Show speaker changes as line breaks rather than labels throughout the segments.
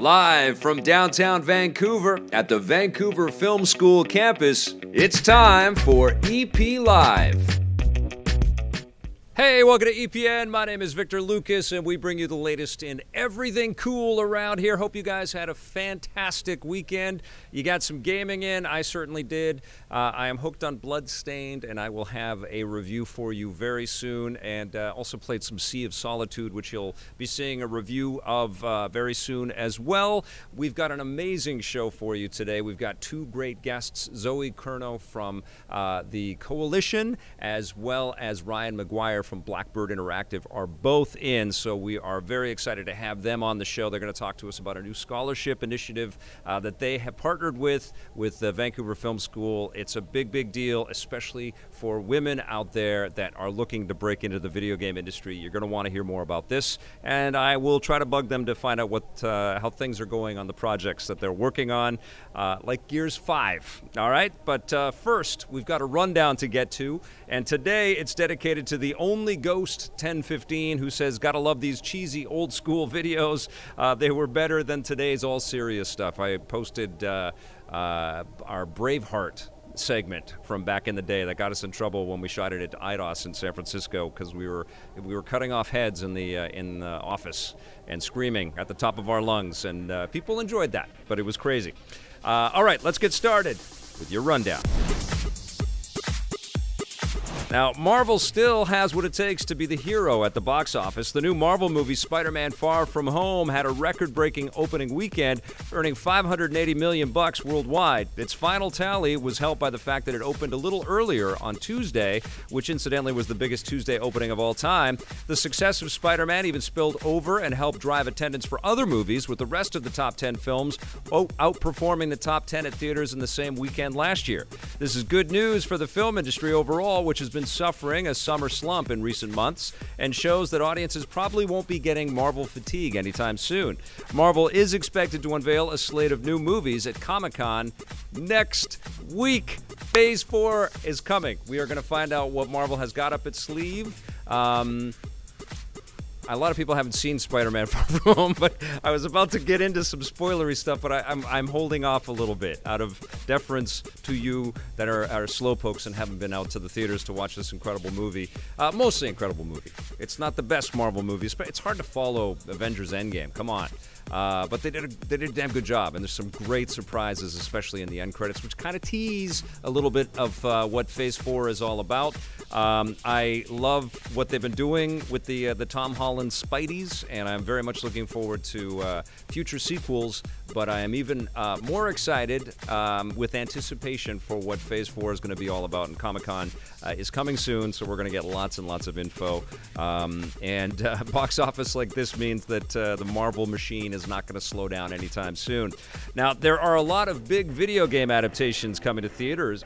Live from downtown Vancouver at the Vancouver Film School campus, it's time for EP Live. Hey, welcome to EPN. My name is Victor Lucas, and we bring you the latest in everything cool around here. Hope you guys had a fantastic weekend. You got some gaming in. I certainly did. I am hooked on Bloodstained, and I will have a review for you very soon. And also played some Sea of Solitude, which you'll be seeing a review of very soon as well. We've got an amazing show for you today. We've got two great guests, Zoe Curnoe from the Coalition, as well as Rory McGuire from Blackbird Interactive are both in, so we are very excited to have them on the show. They're going to talk to us about a new scholarship initiative that they have partnered with the Vancouver Film School. It's a big deal, especially for women out there that are looking to break into the video game industry. You're going to want to hear more about this, and I will try to bug them to find out how things are going on the projects that they're working on, like Gears 5. All right, but first, we've got a rundown to get to, and today it's dedicated to the only Ghost 1015 who says, gotta love these cheesy old school videos. They were better than today's all serious stuff. I posted our Braveheart segment from back in the day that got us in trouble when we shot it at IDOS in San Francisco because we were cutting off heads in the office and screaming at the top of our lungs, and people enjoyed that, but it was crazy. All right, let's get started with your rundown. Now, Marvel still has what it takes to be the hero at the box office. The new Marvel movie, Spider-Man Far From Home, had a record-breaking opening weekend, earning $580 million worldwide. Its final tally was helped by the fact that it opened a little earlier on Tuesday, which incidentally was the biggest Tuesday opening of all time. The success of Spider-Man even spilled over and helped drive attendance for other movies, with the rest of the top 10 films outperforming the top 10 at theaters in the same weekend last year. This is good news for the film industry overall, which has been suffering a summer slump in recent months, and shows that audiences probably won't be getting Marvel fatigue anytime soon. Marvel is expected to unveil a slate of new movies at Comic-Con next week. Phase 4 is coming. We are going to find out what Marvel has got up its sleeve. A lot of people haven't seen Spider-Man Far From Home, but I was about to get into some spoilery stuff, but I'm holding off a little bit out of deference to you that are slowpokes and haven't been out to the theaters to watch this incredible movie. Mostly incredible movie. It's not the best Marvel movie. It's hard to follow Avengers Endgame. Come on. But they did a damn good job, and there's some great surprises, especially in the end credits, which kind of tease a little bit of what Phase 4 is all about. I love what they've been doing with the Tom Holland Spideys, and I'm very much looking forward to future sequels, but I am even more excited with anticipation for what Phase 4 is going to be all about, and Comic-Con is coming soon, so we're going to get lots and lots of info. And box office like this means that the Marvel machine is not going to slow down anytime soon. Now, there are a lot of big video game adaptations coming to theaters,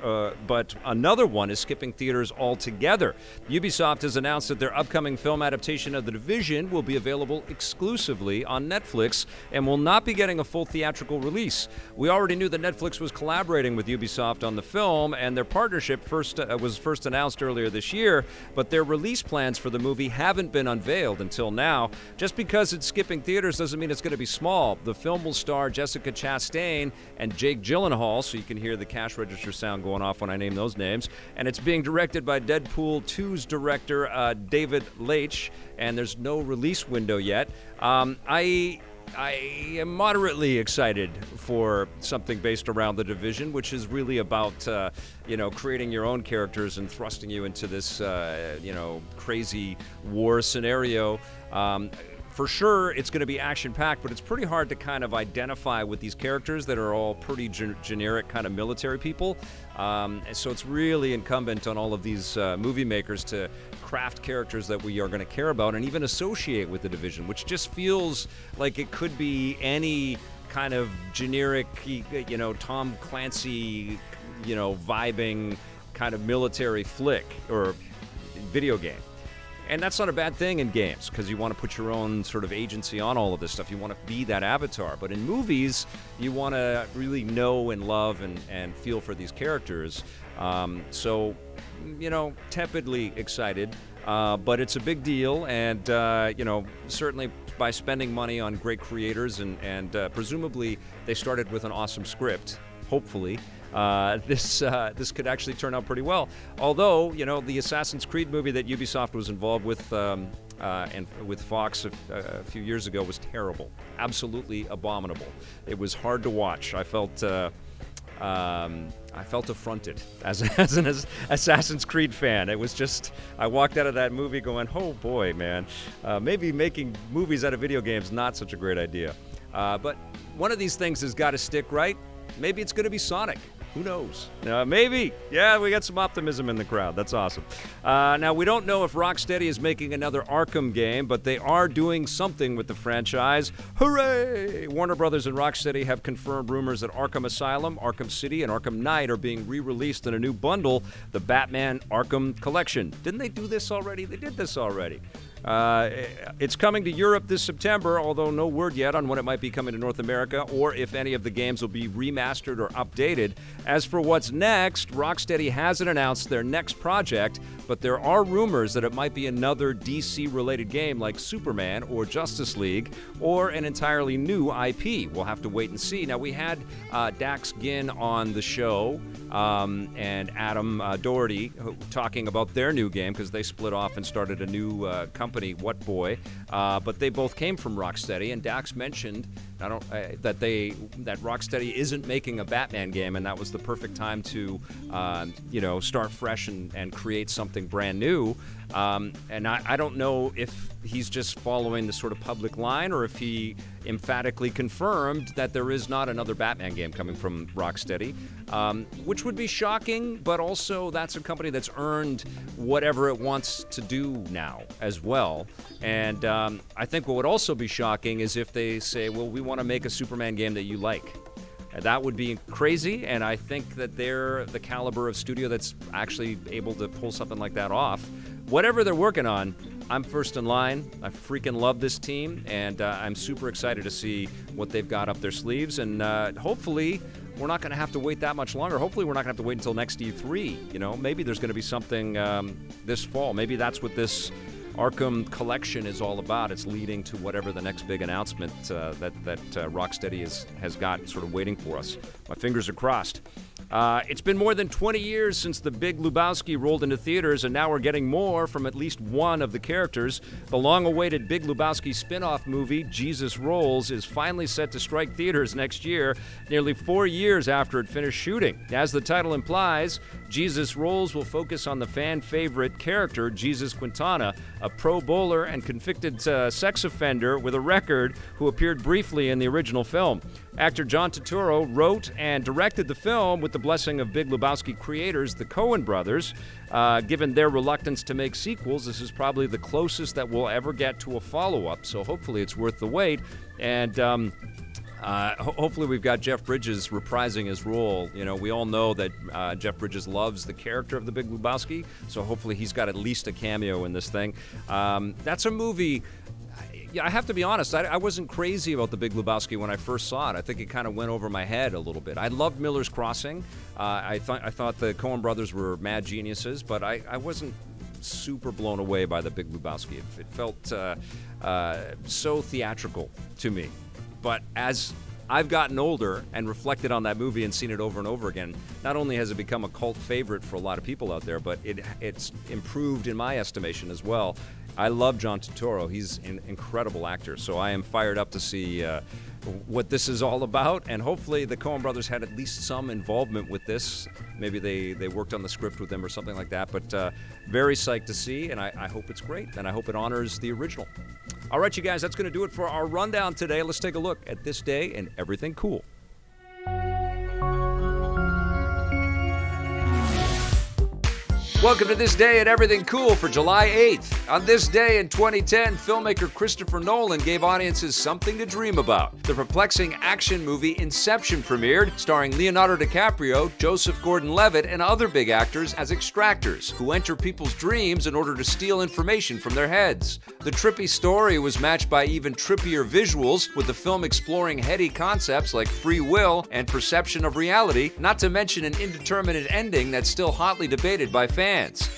but another one is skipping theaters altogether. Ubisoft has announced that their upcoming film adaptation of The Division will be available exclusively on Netflix and will not be getting a full theatrical release. We already knew that Netflix was collaborating with Ubisoft on the film, and their partnership was first announced earlier this year, but their release plans for the movie haven't been unveiled until now. Just because it's skipping theaters doesn't mean it's going to be small. The film will star Jessica Chastain and Jake Gyllenhaal, so you can hear the cash register sound going off when I name those names, and it's being directed by Deadpool 2's director David Leitch, and there's no release window yet. I am moderately excited for something based around The Division, which is really about, creating your own characters and thrusting you into this, crazy war scenario. For sure, it's going to be action-packed, but it's pretty hard to kind of identify with these characters that are all pretty generic kind of military people. So it's really incumbent on all of these movie makers to craft characters that we are going to care about and even associate with The Division, which just feels like it could be any kind of generic, Tom Clancy, vibing kind of military flick or video game. And that's not a bad thing in games, because you want to put your own sort of agency on all of this stuff. You want to be that avatar. But in movies, you want to really know and love and feel for these characters. So, you know, tepidly excited. But it's a big deal, and, you know, certainly by spending money on great creators, and presumably they started with an awesome script, hopefully. This could actually turn out pretty well. Although, you know, the Assassin's Creed movie that Ubisoft was involved with and with Fox a few years ago was terrible. Absolutely abominable. It was hard to watch. I felt affronted as an Assassin's Creed fan. It was just, I walked out of that movie going, oh boy, man, maybe making movies out of video games, not such a great idea. But one of these things has got to stick, right? Maybe it's going to be Sonic. Who knows? Maybe. Yeah, we got some optimism in the crowd. That's awesome. Now, we don't know if Rocksteady is making another Arkham game, but they are doing something with the franchise. Hooray! Warner Brothers and Rocksteady have confirmed rumors that Arkham Asylum, Arkham City, and Arkham Knight are being re-released in a new bundle, the Batman Arkham Collection. Didn't they do this already? They did this already. It's coming to Europe this September, although no word yet on when it might be coming to North America or if any of the games will be remastered or updated. As for what's next, Rocksteady hasn't announced their next project, but there are rumors that it might be another DC-related game like Superman or Justice League, or an entirely new IP. We'll have to wait and see. Now, we had Dax Ginn on the show and Adam Doherty talking about their new game, because they split off and started a new company, What Boy, but they both came from Rocksteady, and Dax mentioned that Rocksteady isn't making a Batman game, and that was the perfect time to you know, start fresh and create something brand new. And I don't know if he's just following the sort of public line, or if he emphatically confirmed that there is not another Batman game coming from Rocksteady, which would be shocking, but also that's a company that's earned whatever it wants to do now as well. And I think what would also be shocking is if they say, well, we want to make a Superman game that you like. That would be crazy, and I think that they're the caliber of studio that's actually able to pull something like that off. Whatever they're working on, I'm first in line. I freaking love this team, and I'm super excited to see what they've got up their sleeves. And hopefully, we're not going to have to wait that much longer. Hopefully, we're not going to have to wait until next E3. You know, maybe there's going to be something this fall. Maybe that's what this Arkham Collection is all about. It's leading to whatever the next big announcement that Rocksteady has got sort of waiting for us. My fingers are crossed. It's been more than 20 years since The Big Lebowski rolled into theaters, and now we're getting more from at least one of the characters. The long-awaited Big Lebowski spin-off movie, Jesus Rolls, is finally set to strike theaters next year, nearly 4 years after it finished shooting. As the title implies, Jesus Rolls will focus on the fan-favorite character, Jesus Quintana, a pro bowler and convicted sex offender with a record who appeared briefly in the original film. Actor John Turturro wrote and directed the film with the blessing of Big Lebowski creators, the Coen brothers. Given their reluctance to make sequels, this is probably the closest that we'll ever get to a follow-up, so hopefully it's worth the wait. And hopefully we've got Jeff Bridges reprising his role. You know, we all know that Jeff Bridges loves the character of the Big Lebowski, so hopefully he's got at least a cameo in this thing. That's a movie. Yeah, I have to be honest, I wasn't crazy about The Big Lebowski when I first saw it. I think it kind of went over my head a little bit. I loved Miller's Crossing. I thought the Coen brothers were mad geniuses, but I wasn't super blown away by The Big Lebowski. It felt so theatrical to me. But as I've gotten older and reflected on that movie and seen it over and over again, not only has it become a cult favorite for a lot of people out there, but it's improved in my estimation as well. I love John Turturro. He's an incredible actor, so I am fired up to see what this is all about, and hopefully the Coen brothers had at least some involvement with this. Maybe they worked on the script with them or something like that, but very psyched to see, and I hope it's great, and I hope it honors the original. All right, you guys, that's going to do it for our rundown today. Let's take a look at this day and everything cool. Welcome to This Day at Everything Cool for July 8th. On this day in 2010, filmmaker Christopher Nolan gave audiences something to dream about. The perplexing action movie Inception premiered, starring Leonardo DiCaprio, Joseph Gordon-Levitt, and other big actors as extractors who enter people's dreams in order to steal information from their heads. The trippy story was matched by even trippier visuals, with the film exploring heady concepts like free will and perception of reality, not to mention an indeterminate ending that's still hotly debated by fans.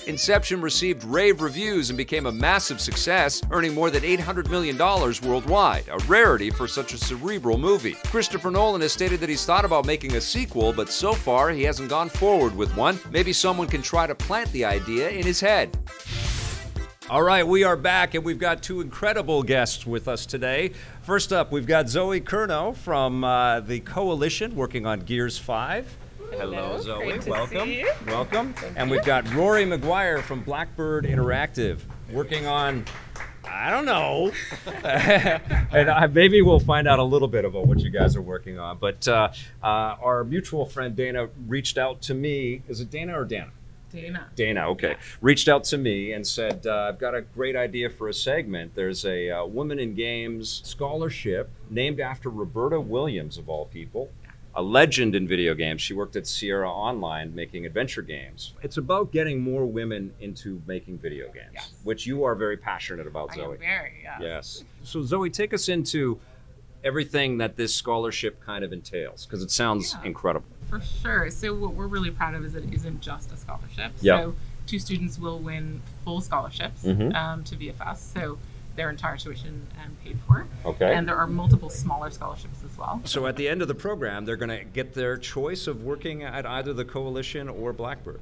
Inception received rave reviews and became a massive success, earning more than $800 million worldwide, a rarity for such a cerebral movie. Christopher Nolan has stated that he's thought about making a sequel, but so far he hasn't gone forward with one. Maybe someone can try to plant the idea in his head. All right, we are back, and we've got two incredible guests with us today. First up, we've got Zoe Curnoe from the Coalition, working on Gears 5. Hello, Zoe.
Great to
Welcome.
see you.
Welcome. And we've got Rory McGuire from Blackbird Interactive, working on, I don't know. And maybe we'll find out a little bit about what you guys are working on. But our mutual friend Dana reached out to me. Is it Dana or Dana? Dana, okay. Yes. Reached out to me and said, I've got a great idea for a segment. There's a Women in Games scholarship named after Roberta Williams, of all people. A legend in video games. She worked at Sierra Online making adventure games. It's about getting more women into making video games, yes, which you are very passionate about, Zoe.
I am very, yes.
Yes. So Zoe, take us into everything that this scholarship kind of entails, because it sounds incredible.
For sure. So what we're really proud of is that it isn't just a scholarship.
Yep.
So 2 students will win full scholarships to VFS. So their entire tuition paid for.
Okay.
And there are multiple smaller scholarships as well.
So at the end of the program, they're going to get their choice of working at either the Coalition or Blackbird.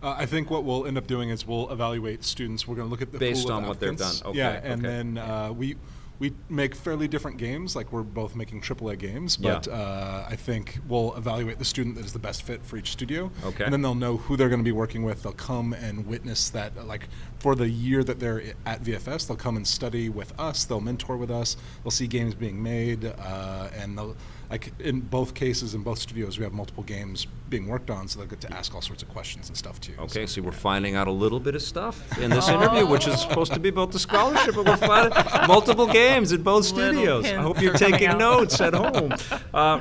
I think what we'll end up doing is we'll evaluate students. We're going to look at the
based
pool
on
of
what they've
applicants.
done. Okay.
Yeah, and then we make fairly different games. Like, we're both making AAA games, but I think we'll evaluate the student that is the best fit for each studio.
Okay.
And then they'll know who they're going to be working with. They'll come and witness that, like, for the year that they're at VFS, they'll come and study with us. They'll mentor with us. They'll see games being made, and they'll, like, in both cases, in both studios, we have multiple games being worked on, so they'll get to ask all sorts of questions and stuff too.
Okay, so we're finding out a little bit of stuff in this interview, which is supposed to be about the scholarship, but we're finding multiple games in both studios. I hope you're taking notes at home.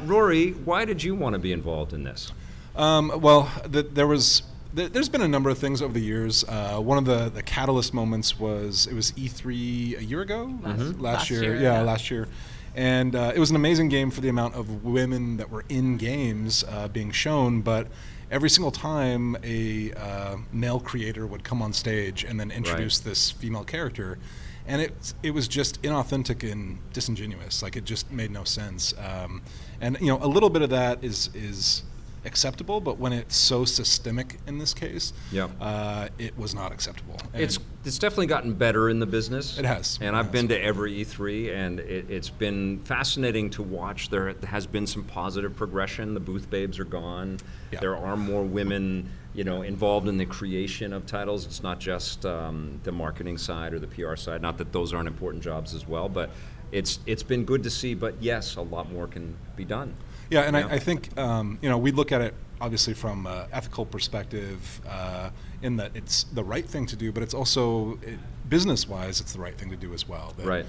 Rory, why did you want to be involved in this?
Well, there's been a number of things over the years. One of the catalyst moments was, it was E3 a year ago? Last year. Yeah, last year. And it was an amazing game for the amount of women that were in games being shown, but every single time a male creator would come on stage and then introduce this female character, and it was just inauthentic and disingenuous. Like, it just made no sense. And you know, a little bit of that is acceptable, but when it's so systemic in this case, it was not acceptable. And
it's definitely gotten better in the business.
It has.
And I've been to every E3, and it's been fascinating to watch. There has been some positive progression. The booth babes are gone. Yeah. There are more women, you know, involved in the creation of titles. It's not just the marketing side or the PR side. Not that those aren't important jobs as well, but it's been good to see. But yes, a lot more can be done.
Yeah, and I think you know, we look at it obviously from an ethical perspective, in that it's the right thing to do, but it's also business-wise, it's the right thing to do as well. That,
right.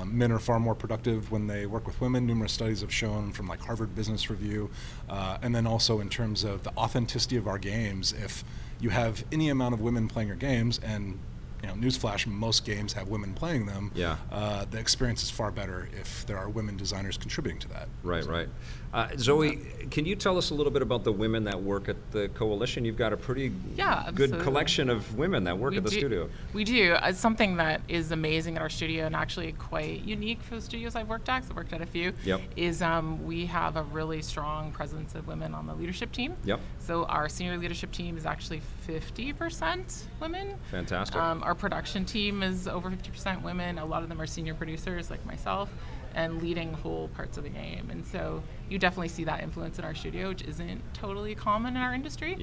Men are far more productive when they work with women. Numerous studies have shown, from like Harvard Business Review, and then also in terms of the authenticity of our games. If you have any amount of women playing your games, and you know, newsflash, most games have women playing them. Yeah. The experience is far better if there are women designers contributing to that.
Right, right. Zoe, can you tell us a little bit about the women that work at the Coalition? You've got a pretty good collection of women that work at the studio.
We do. Something that is amazing at our studio, and actually quite unique for the studios I've worked at, because I've worked at a few, is we have a really strong presence of women on the leadership team. So our senior leadership team is actually 50% women.
Fantastic.
Our production team is over 50% women. A lot of them are senior producers like myself, and leading whole parts of the game. And so you definitely see that influence in our studio, which isn't totally common in our industry.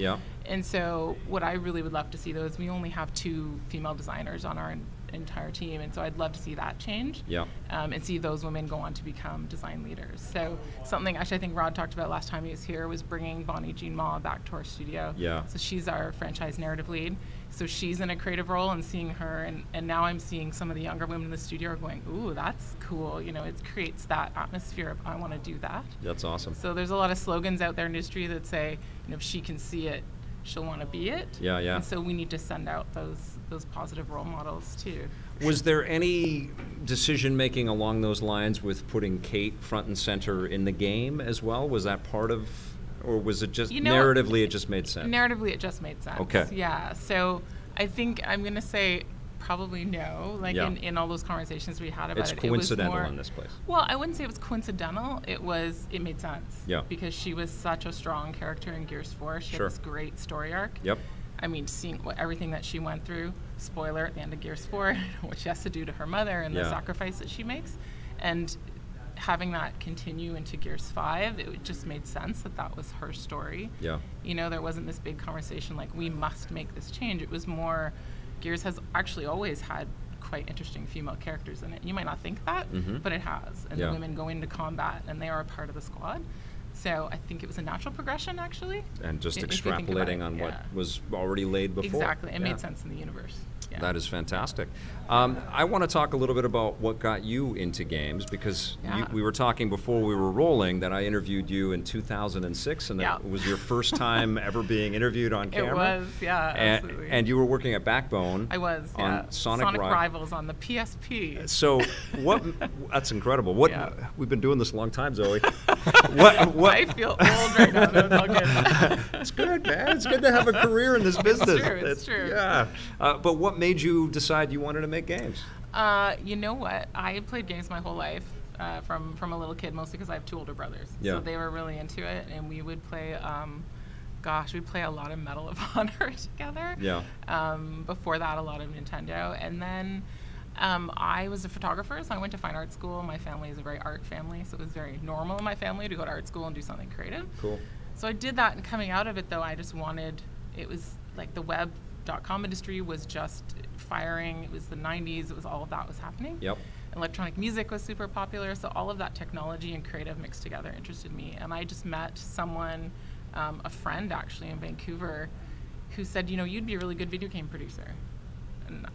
And so what I really would love to see, though, is we only have 2 female designers on our entire team. And so I'd love to see that change.
Yeah.
And see those women go on to become design leaders. So something actually I think Rod talked about last time he was here was bringing Bonnie Jean Ma back to our studio.
Yeah.
So she's our franchise narrative lead. So she's in a creative role, and seeing her, and now I'm seeing some of the younger women in the studio are going, ooh, that's cool. You know, it creates that atmosphere of, I want to do that.
That's awesome.
So there's a lot of slogans out there in the industry that say, you know, if she can see it, she'll want to be it.
Yeah, yeah.
And so we need to send out those positive role models too.
Was there any decision making along those lines with putting Kate front and center in the game as well? Was that part of, or was it just narratively it just made sense?
Narratively it just made sense.
Okay.
Yeah. So I think I'm going to say probably no. Like in all those conversations we had about
it's coincidental in this place.
Well, I wouldn't say it was coincidental. It made sense.
Yeah.
Because she was such a strong character in Gears 4. She had this great story arc.
Yep.
I mean, seeing everything that she went through, spoiler at the end of Gears 4, what she has to do to her mother and the sacrifice that she makes. And having that continue into Gears 5, it just made sense that was her story.
Yeah.
You know, there wasn't this big conversation like, we must make this change. It was more, Gears has actually always had quite interesting female characters in it. You might not think that, but it has. And the women go into combat, and they are a part of the squad. So I think it was a natural progression, actually.
And just extrapolating on what was already laid before.
Exactly. It made sense in the universe. Yeah.
That is fantastic. I want to talk a little bit about what got you into games, because we were talking before we were rolling that I interviewed you in 2006, and that was your first time ever being interviewed on camera.
It was, absolutely.
And you were working at Backbone.
I was,
on Sonic
Rivals on the PSP.
So that's incredible. We've been doing this a long time, Zoe.
I feel old right now. No, it's all good.
It's good, man. It's good to have a career in this business.
It's true.
Yeah. But what made you decide you wanted to make games?
You know what? I played games my whole life, from a little kid, mostly because I have two older brothers.
Yeah.
So they were really into it, and we would play, we'd play a lot of Medal of Honor together.
Yeah.
Before that, a lot of Nintendo. And then I was a photographer, so I went to fine art school. My family is a very art family, so it was very normal in my family to go to art school and do something creative.
Cool.
So I did that, and coming out of it, though, I just wanted, it was like the web.com industry was just firing. It was the 90s. It was all of that was happening.
Yep.
Electronic music was super popular, so all of that technology and creative mixed together interested me. And I just met someone, a friend actually in Vancouver, who said, you know, you'd be a really good video game producer. And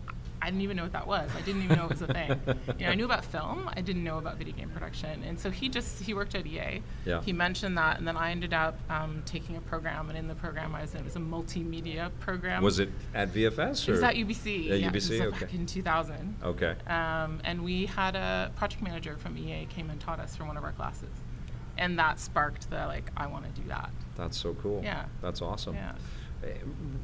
I didn't even know what that was. I didn't even know it was a thing. You know, I knew about film. I didn't know about video game production. And so he worked at EA.
Yeah.
He mentioned that, and then I ended up taking a program, and in the program it was a multimedia program.
Was it at VFS? Or?
It was at UBC.
At UBC,
it was
okay.
Back in 2000.
Okay.
And we had a project manager from EA came and taught us for one of our classes. And that sparked the, like, I want to do that.
That's so cool.
Yeah.
That's awesome.
Yeah.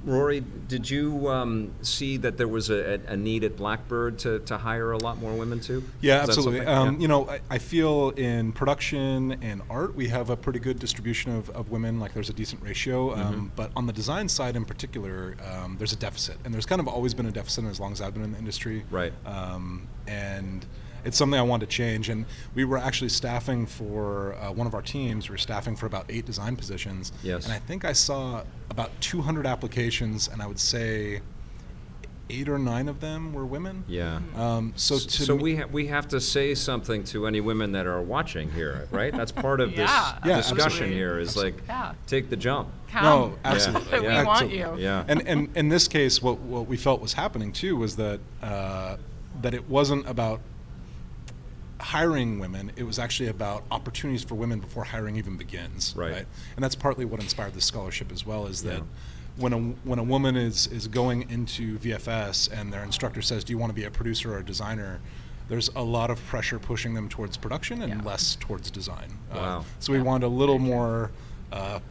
Rory, did you see that there was a need at Blackbird to hire a lot more women too?
Yeah, absolutely. You know, I feel in production and art we have a pretty good distribution of women. Like there's a decent ratio, but on the design side in particular, there's a deficit, and there's kind of always been a deficit as long as I've been in the industry.
Right.
And it's something I wanted to change, and we were actually staffing for one of our teams. We were staffing for about 8 design positions.
Yes.
And I think I saw about 200 applications, and I would say 8 or 9 of them were women.
Yeah.
So
we have to say something to any women that are watching here, right? That's part of this discussion
absolutely.
here. Is like take the jump.
Come.
No, absolutely.
We want you.
Yeah.
And in this case, what we felt was happening too was that that it wasn't about hiring women, it was actually about opportunities for women before hiring even begins.
Right.
And that's partly what inspired the scholarship as well, is that when a woman is going into VFS and their instructor says, do you want to be a producer or a designer, there's a lot of pressure pushing them towards production and less towards design.
Wow.
So we wanted a little more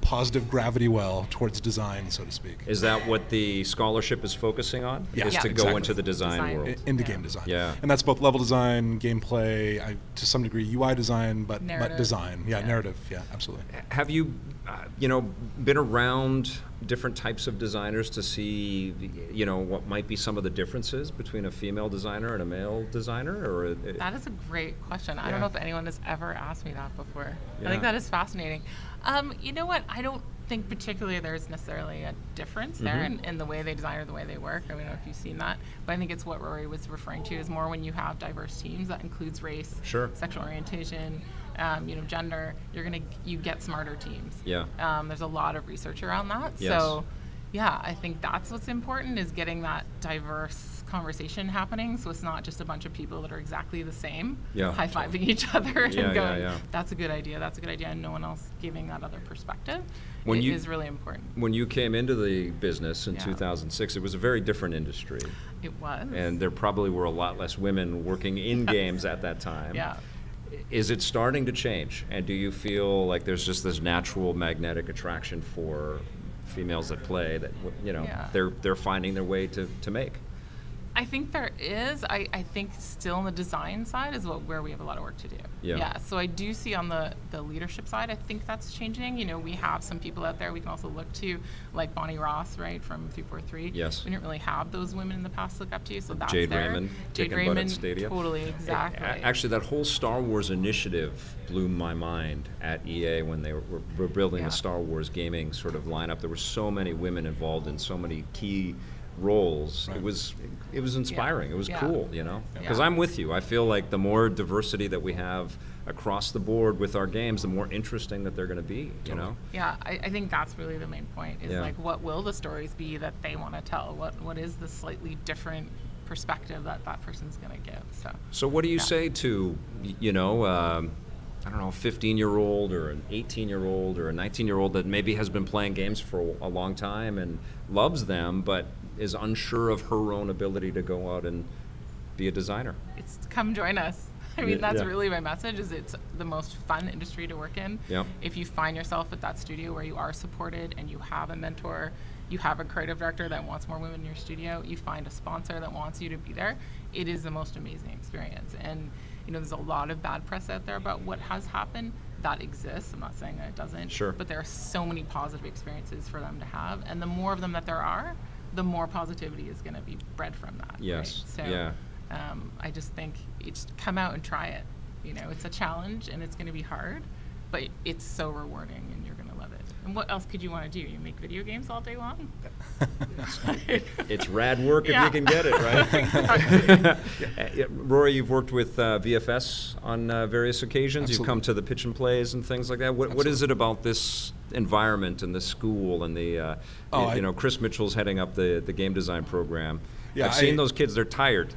positive gravity well towards design, so to speak.
Is that what the scholarship is focusing on?
Yeah,
is to go into the design world.
Into game design.
Yeah.
And that's both level design, gameplay, to some degree UI design, but design. Yeah, narrative. Yeah, absolutely.
Have you, been around different types of designers to see, what might be some of the differences between a female designer and a male designer? Or
that is a great question. I don't know if anyone has ever asked me that before.
Yeah.
I think that is fascinating. You know what? I don't think particularly there's necessarily a difference there in the way they design or the way they work. I don't know if you've seen that. But I think it's what Rory was referring to is more when you have diverse teams that includes race, sexual orientation, gender. You get smarter teams.
Yeah.
There's a lot of research around that. Yes. So, yeah, I think that's what's important is getting that diverse conversation happening. So it's not just a bunch of people that are exactly the same, high-fiving each other and going, that's a good idea, and no one else giving that other perspective. It is really important.
When you came into the business in 2006, it was a very different industry.
It was.
And there probably were a lot less women working in games at that time.
Yeah.
Is it starting to change? And do you feel like there's just this natural magnetic attraction for females that play that they're finding their way to make?
I think there is. I think still on the design side is where we have a lot of work to do. Yeah. So I do see on the leadership side, I think that's changing. We have some people out there we can also look to, like Bonnie Ross, right, from 343.
Yes.
We didn't really have those women in the past to look up to, so that's
Jade
there.
Raymond.
Jade Raymond, totally, exactly.
Actually, that whole Star Wars initiative blew my mind at EA when they were building the Star Wars gaming sort of lineup. There were so many women involved in so many key roles. Right. It was inspiring. It was cool, because I'm with you. I feel like the more diversity that we have across the board with our games, the more interesting that they're going to be,
Yeah, I think that's really the main point is like, what will the stories be that they want to tell? What is the slightly different perspective that person's going to give?
So what do you say to, I don't know, a 15-year-old or an 18-year-old or a 19-year-old that maybe has been playing games for a long time and loves them, but is unsure of her own ability to go out and be a designer?
It's come join us. I mean, that's really my message, is it's the most fun industry to work in.
Yeah.
If you find yourself at that studio where you are supported and you have a mentor, you have a creative director that wants more women in your studio, you find a sponsor that wants you to be there, it is the most amazing experience. And there's a lot of bad press out there about what has happened. That exists. I'm not saying that it doesn't.
Sure.
But there are so many positive experiences for them to have. And the more of them that there are, the more positivity is going to be bred from that.
Yes.
Right? So I just think come out and try it. It's a challenge and it's going to be hard, but it's so rewarding and you're going to love it. And what else could you want to do? You make video games all day long?
It's rad work if you can get it, right? Rory, you've worked with VFS on various occasions.
Absolutely.
You've come to the pitch and plays and things like that. What is it about this environment and this school and the, Chris Mitchell's heading up the game design program. Yeah, I've seen those kids, they're tired.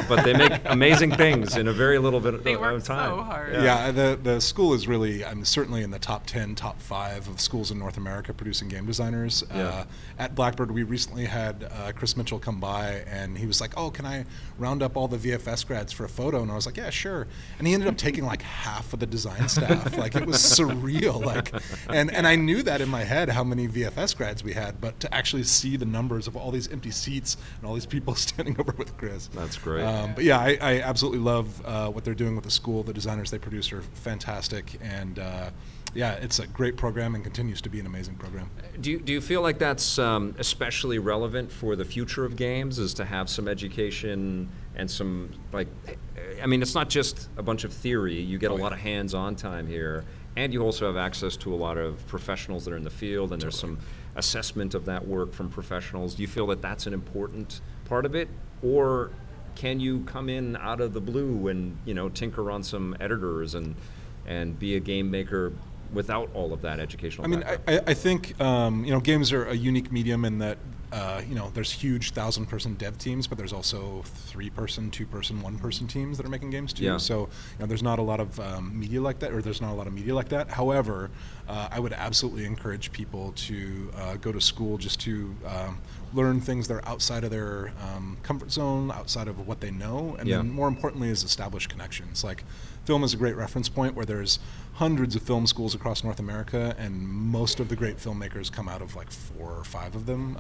But they make amazing things in a very little bit of time.
They work so hard.
Yeah, the school is really, certainly in the top 10, top 5 of schools in North America producing game designers. At Blackbird, we recently had Chris Mitchell come by, and he was like, "Oh, can I round up all the VFS grads for a photo?" And I was like, "Yeah, sure." And he ended up taking like half of the design staff. Like, it was surreal. And I knew that in my head how many VFS grads we had, but to actually see the numbers of all these empty seats and all these people standing over with Chris.
That's great.
But yeah, I absolutely love what they're doing with the school. The designers they produce are fantastic, and it's a great program and continues to be an amazing program.
Do you feel like that's especially relevant for the future of games, is to have some education and some, it's not just a bunch of theory. You get a lot of hands-on time here, and you also have access to a lot of professionals that are in the field, and there's some assessment of that work from professionals. Do you feel that that's an important part of it, or can you come in out of the blue and tinker on some editors and be a game maker without all of that educational background?
I think games are a unique medium in that there's huge 1,000-person dev teams, but there's also 3-person, 2-person, 1-person teams that are making games too. So there's not a lot of media like that, or there's not a lot of media like that. However, I would absolutely encourage people to go to school just to learn things that are outside of their comfort zone, outside of what they know, and then more importantly is establish connections. Like, film is a great reference point where there's hundreds of film schools across North America, and most of the great filmmakers come out of like 4 or 5 of them.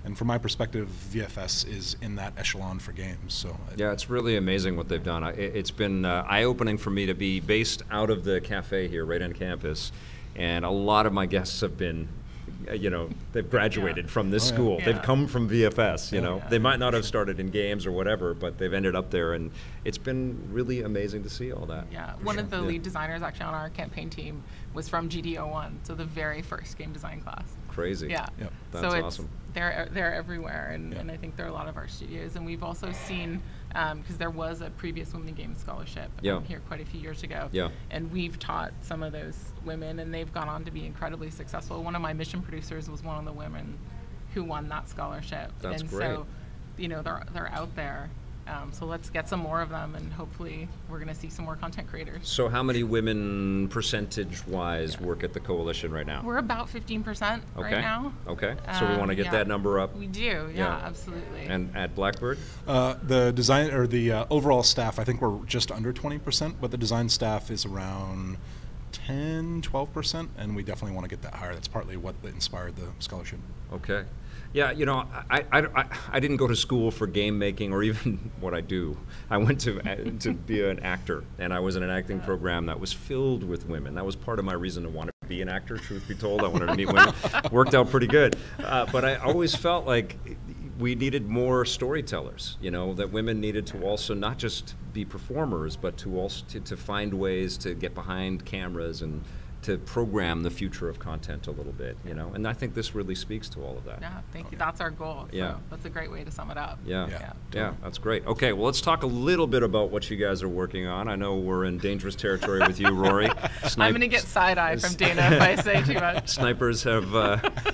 And from my perspective, VFS is in that echelon for games. So
it's really amazing what they've done. It's been eye-opening for me to be based out of the cafe here, right on campus, and a lot of my guests have been they've graduated from this school.
Yeah.
They've come from VFS, you know. They might not have started in games or whatever, but they've ended up there, and it's been really amazing to see all that.
Yeah, one of the lead designers actually on our campaign team was from GDO1, so the very first game design class.
Crazy.
Yeah.
Yep.
That's
so
awesome.
They're everywhere, and I think there are a lot of our studios, and we've also seen, because there was a previous Women in Games scholarship here quite a few years ago, and we've taught some of those women, and they've gone on to be incredibly successful. One of my mission producers was one of the women who won that scholarship.
That's
and
great.
So, they're out there. So let's get some more of them, and hopefully we're going to see some more content creators.
So how many women percentage-wise work at the coalition right now?
We're about 15% right now.
Okay. So we want to get that number up.
We do. Yeah, absolutely.
And at Blackbird?
The design or the overall staff, I think we're just under 20%, but the design staff is around 10-12%, and we definitely want to get that higher. That's partly what inspired the scholarship.
Okay. Yeah, I didn't go to school for game making or even what I do. I went to be an actor, and I was in an acting program that was filled with women. That was part of my reason to want to be an actor, truth be told. I wanted to meet women. Worked out pretty good. But I always felt like we needed more storytellers, that women needed to also not just be performers, but to also to find ways to get behind cameras and to program the future of content a little bit, and I think this really speaks to all of that.
Yeah, thank you. That's our goal. So that's a great way to sum it up.
Yeah, that's great. Okay, well, let's talk a little bit about what you guys are working on. I know we're in dangerous territory with you, Rory.
I'm going to get side-eye from Dana if I say too much.
Snipers have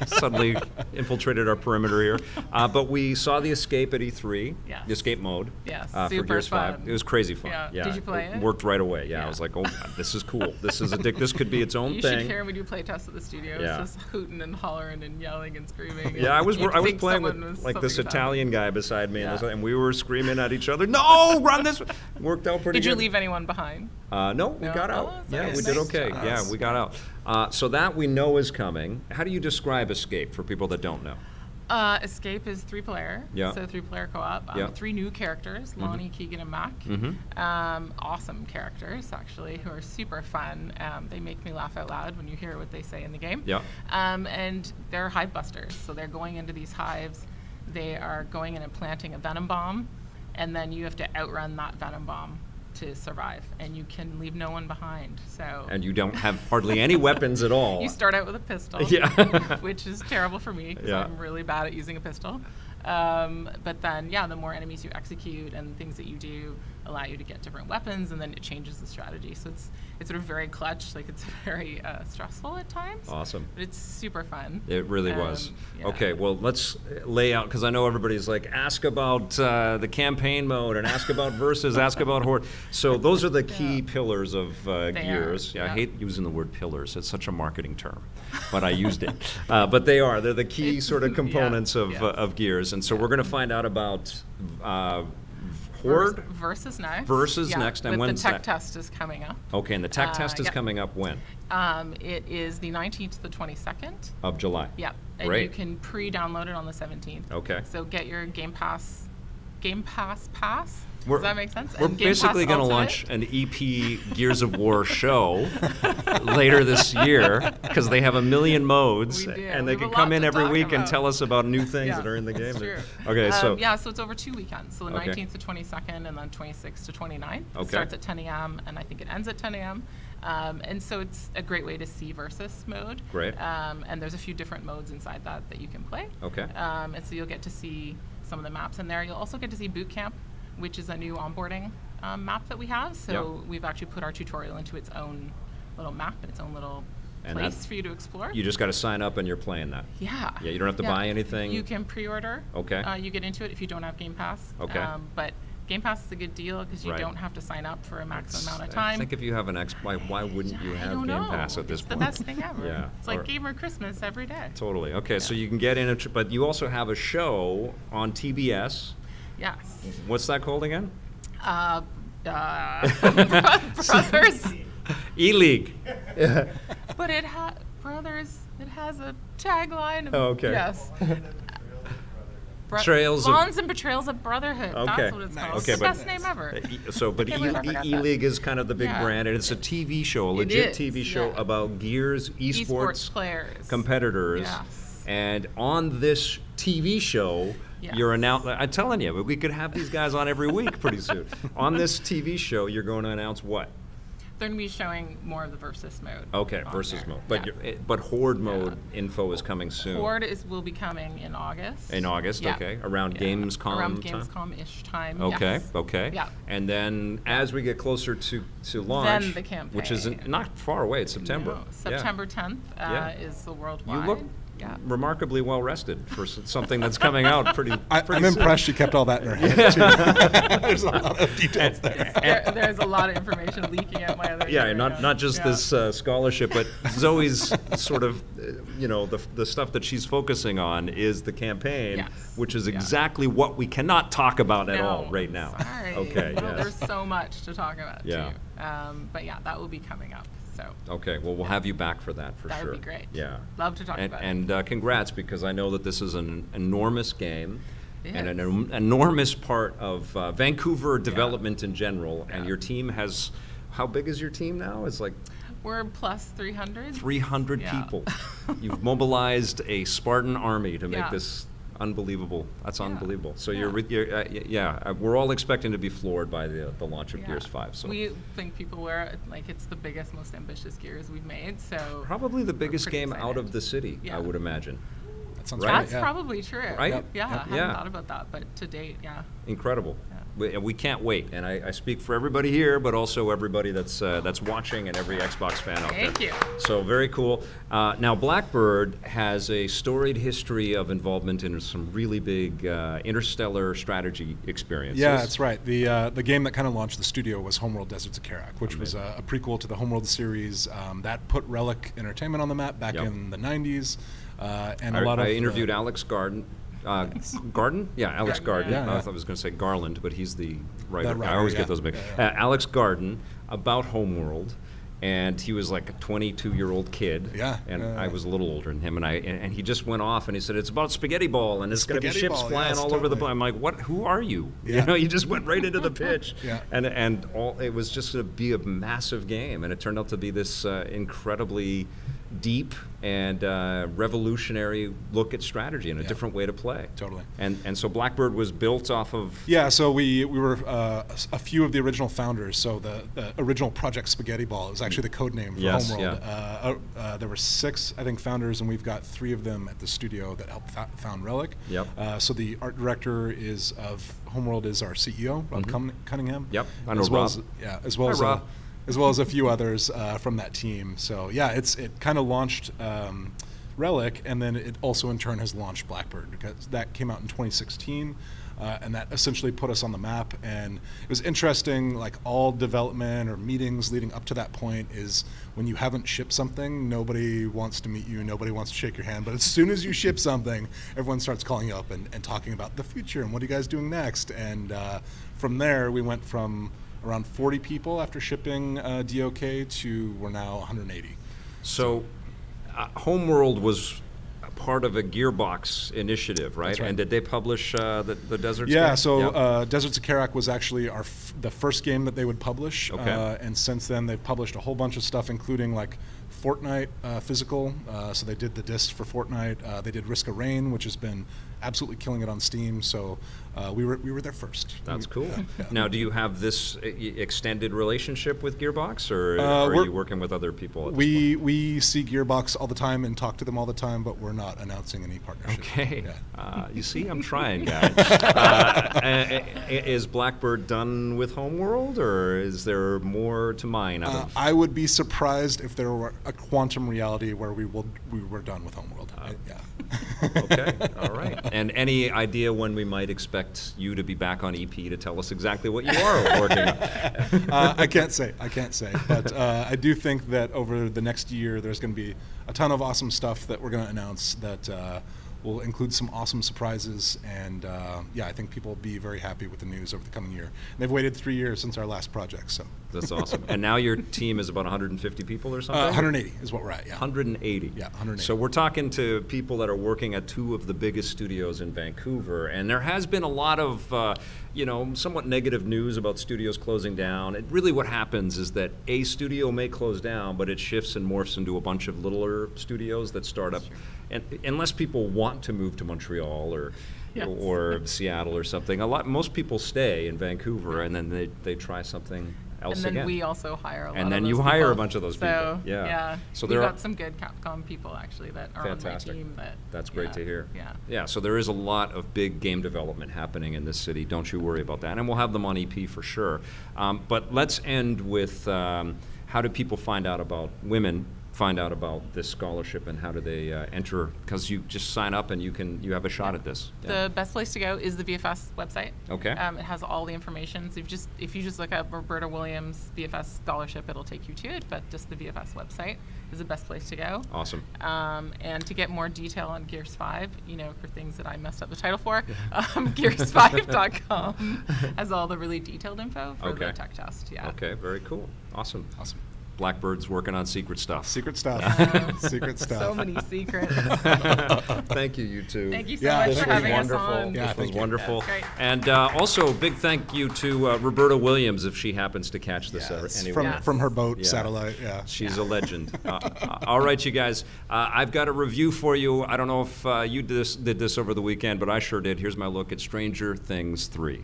suddenly infiltrated our perimeter here. But we saw the escape at E3, the escape mode for Gears 5. It was crazy fun.
Yeah. Did you play it?
Worked right away. I was like, oh, God, this is cool. This could be its own
you
thing.
You should hear when we do play tests at the studio. It's just hooting and hollering and yelling and screaming.
Yeah, I was playing with like this Italian guy beside me, and we were screaming at each other. No, run this! Worked out pretty good.
Did you leave anyone behind?
No, we got out. We did okay. Yeah, we got out. So that we know is coming. How do you describe Escape for people that don't know?
Escape is 3-player, so 3-player co-op. 3 new characters, Lonnie, Keegan, and Mac. Awesome characters, actually, who are super fun. They make me laugh out loud when you hear what they say in the game. And they're hive busters, so they're going into these hives. They are going in and planting a venom bomb, and then you have to outrun that venom bomb to survive, and you can leave no one behind. So. And
you don't have hardly any weapons at all.
You start out with a pistol, which is terrible for me because I'm really bad at using a pistol. But then, the more enemies you execute and things that you do allow you to get different weapons, and then it changes the strategy. So it's sort of very clutch, like it's very stressful at times.
Awesome.
But it's super fun.
It really was. Okay, well, let's lay out, because I know everybody's like, ask about the campaign mode, and ask about versus, ask about horde. So those are the key pillars of Gears. I hate using the word pillars. It's such a marketing term, but I used it. But they're the key sort of components of Gears. And so we're going to find out about Horde?
Versus next.
Versus next. And
when the tech test is coming up.
Okay, and the tech test is coming up when?
It is the 19th to the 22nd.
Of July.
Yeah. And you can pre-download it on the 17th.
Okay.
So get your Game Pass pass. Does that make sense?
We're basically going to launch an EP Gears of War show later this year, because they have a million modes, and they can come in every week and tell us about new things that are in the game.
True.
Okay, so
so it's over 2 weekends. So the 19th to 22nd, and then 26th to 29th. It starts at 10 a.m. and I think it ends at 10 a.m. And so it's a great way to see versus mode.
Great.
And there's a few different modes inside that you can play.
Okay.
And so you'll get to see some of the maps in there. You'll also get to see Boot Camp, which is a new onboarding map that we have. So we've actually put our tutorial into its own little map and its own little place for you to explore.
You just got to sign up and you're playing that.
Yeah.
Yeah, you don't have to buy anything.
You can pre-order.
Okay.
You get into it if you don't have Game Pass.
Okay.
But Game Pass is a good deal because you don't have to sign up for a maximum amount of time.
I think if you have an why wouldn't you have Game Pass at this point?
It's the best thing ever. It's like Gamer Christmas every day.
Totally. Okay, so you can get in it, but you also have a show on TBS.
Yes.
What's that called again?
Brothers.
E-League.
But it has a tagline.
Okay.
Yes.
Bonds
and Betrayals of Brotherhood.
Okay.
That's what it's called.
Okay,
it's the best name ever.
But E-League is kind of the big brand, and it's a TV show, a legit TV show about Gears, esports
players,
competitors.
Yes.
And on this TV show, you're announcing. I'm telling you, we could have these guys on every week pretty soon. On this TV show, you're going to announce what?
They're going to be showing more of the versus mode.
Okay, versus mode. But Horde mode info is coming soon.
Horde will be coming in August.
In August, okay. Around Gamescom
Around Gamescom-ish time,
Okay,
yes.
okay.
Yeah.
And then as we get closer to launch,
then the campaign.
Which is not far away, it's September.
No, September 10th is the worldwide.
You look remarkably well rested for something that's coming out pretty
I'm
soon.
impressed you kept all that in her head, too. There's a lot of details there.
There's a lot of information leaking out my other ear.
Not just this scholarship, but Zoe's sort of, the stuff that she's focusing on is the campaign, which is exactly what we cannot talk about at all right now.
Sorry.
Okay.
There's so much to talk about, too. But that will be coming up. So.
Okay, well, we'll have you back for that for sure.
That would be great.
Yeah.
Love to talk about it.
And congrats, because I know that this is an enormous game and an enormous part of Vancouver development in general. And your team has, how big is your team now? It's like...
We're plus 300.
300 people. You've mobilized a Spartan army to make this unbelievable. That's unbelievable. So we're all expecting to be floored by the launch of Gears 5. So
we think people were it's the biggest, most ambitious Gears we've made. So
probably the biggest game out of the city, I would imagine.
That sounds
right. That's probably true.
Right?
Yeah, I hadn't thought about that, but to date,
incredible. We can't wait, and I speak for everybody here, but also everybody that's watching and every Xbox fan out there.
Thank you.
So very cool. Now Blackbird has a storied history of involvement in some really big interstellar strategy experiences.
Yeah, that's right. The game that kind of launched the studio was Homeworld: Deserts of Kharak, which was a prequel to the Homeworld series that put Relic Entertainment on the map back in the 90s. And I
interviewed Alex Garden. Garden? Yeah, Alex Garden.
Yeah.
I thought I was going to say Garland, but he's the writer. I always get those mixed. Alex Garden about Homeworld, and he was like a 22-year-old kid.
Yeah.
And I was a little older than him, and he just went off and he said, it's about spaghetti ball, and it's going to be ships flying all over the place. I'm like, what? Who are you?
Yeah.
You just went right into the pitch.
Yeah.
And it was just going to be a massive game, and it turned out to be this incredibly deep and revolutionary look at strategy and a different way to play.
Totally.
And so Blackbird was built off of...
Yeah, so we were a few of the original founders. So the original Project Spaghetti Ball is actually the code name for Homeworld. Yeah. There were 6, I think, founders, and we've got 3 of them at the studio that helped found Relic.
Yep.
So the art director of Homeworld is our CEO, Rob Cunningham.
Yep, I know Rob.
As well as a few others from that team. So it kind of launched Relic, and then it also in turn has launched Blackbird, because that came out in 2016, and that essentially put us on the map. And it was interesting, like all development or meetings leading up to that point is when you haven't shipped something, nobody wants to meet you, nobody wants to shake your hand, but as soon as you ship something, everyone starts calling you up and talking about the future and what are you guys doing next. And from there, we went from around 40 people after shipping DOK to we're now 180.
So Homeworld was part of a Gearbox initiative, right?
That's right.
And did they publish the Deserts?
Yeah,
game?
so Deserts of Kharak was actually the first game that they would publish.
Okay.
And since then, they've published a whole bunch of stuff, including like Fortnite physical. So they did the discs for Fortnite. They did Risk of Rain, which has been absolutely killing it on Steam. So we were there first.
That's cool. Yeah. Now, do you have this extended relationship with Gearbox, or are you working with other people?
We see Gearbox all the time and talk to them all the time, but we're not announcing any partnership.
Okay. Yeah. You see, I'm trying, guys. Is Blackbird done with Homeworld, or is there more to mine out of?
I would be surprised if there were a quantum reality where we were done with Homeworld.
Okay. All right. And any idea when we might expect you to be back on EP to tell us exactly what you are working on?
I can't say. But I do think that over the next year, there's going to be a ton of awesome stuff that we're going to announce that will include some awesome surprises. And I think people will be very happy with the news over the coming year. And they've waited 3 years since our last project. So
that's awesome. And now your team is about 150 people or something?
180 is what we're at, yeah.
180.
Yeah, 180.
So we're talking to people that are working at 2 of the biggest studios in Vancouver. And there has been a lot of somewhat negative news about studios closing down. Really what happens is that a studio may close down, but it shifts and morphs into a bunch of littler studios that start up. And unless people want to move to Montreal or Seattle or something, most people stay in Vancouver, and then they try something else again.
And then we also hire a lot
and then
of
you
those
hire
people.
a bunch of those people.
Yeah.
So
we've got some good Capcom people actually that are
fantastic.
on my team.
That's great to hear.
Yeah.
So there is a lot of big game development happening in this city. Don't you worry about that. And we'll have them on EP for sure. But let's end with how do people find out about this scholarship, and how do they enter? Because you just sign up and you have a shot at this.
The best place to go is the VFS website.
Okay.
It has all the information. So if you just look up Roberta Williams VFS scholarship, it'll take you to it. But just the VFS website is the best place to go.
Awesome.
And to get more detail on Gears 5, for things that I messed up the title for, Gears5.com has all the really detailed info for the tech test. Yeah.
Okay. Very cool. Awesome. Blackbird's working on secret stuff.
Secret stuff. Secret stuff.
So many secrets.
Thank you two.
Thank you so much for having us on.
This was wonderful.
Great.
And also, big thank you to Roberta Williams, if she happens to catch this anyway.
From her boat satellite. Yeah.
She's a legend. All right, you guys. I've got a review for you. I don't know if you did this over the weekend, but I sure did. Here's my look at Stranger Things 3.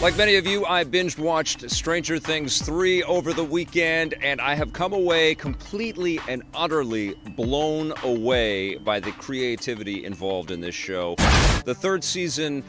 Like many of you, I binge-watched Stranger Things 3 over the weekend, and I have come away completely and utterly blown away by the creativity involved in this show. The third season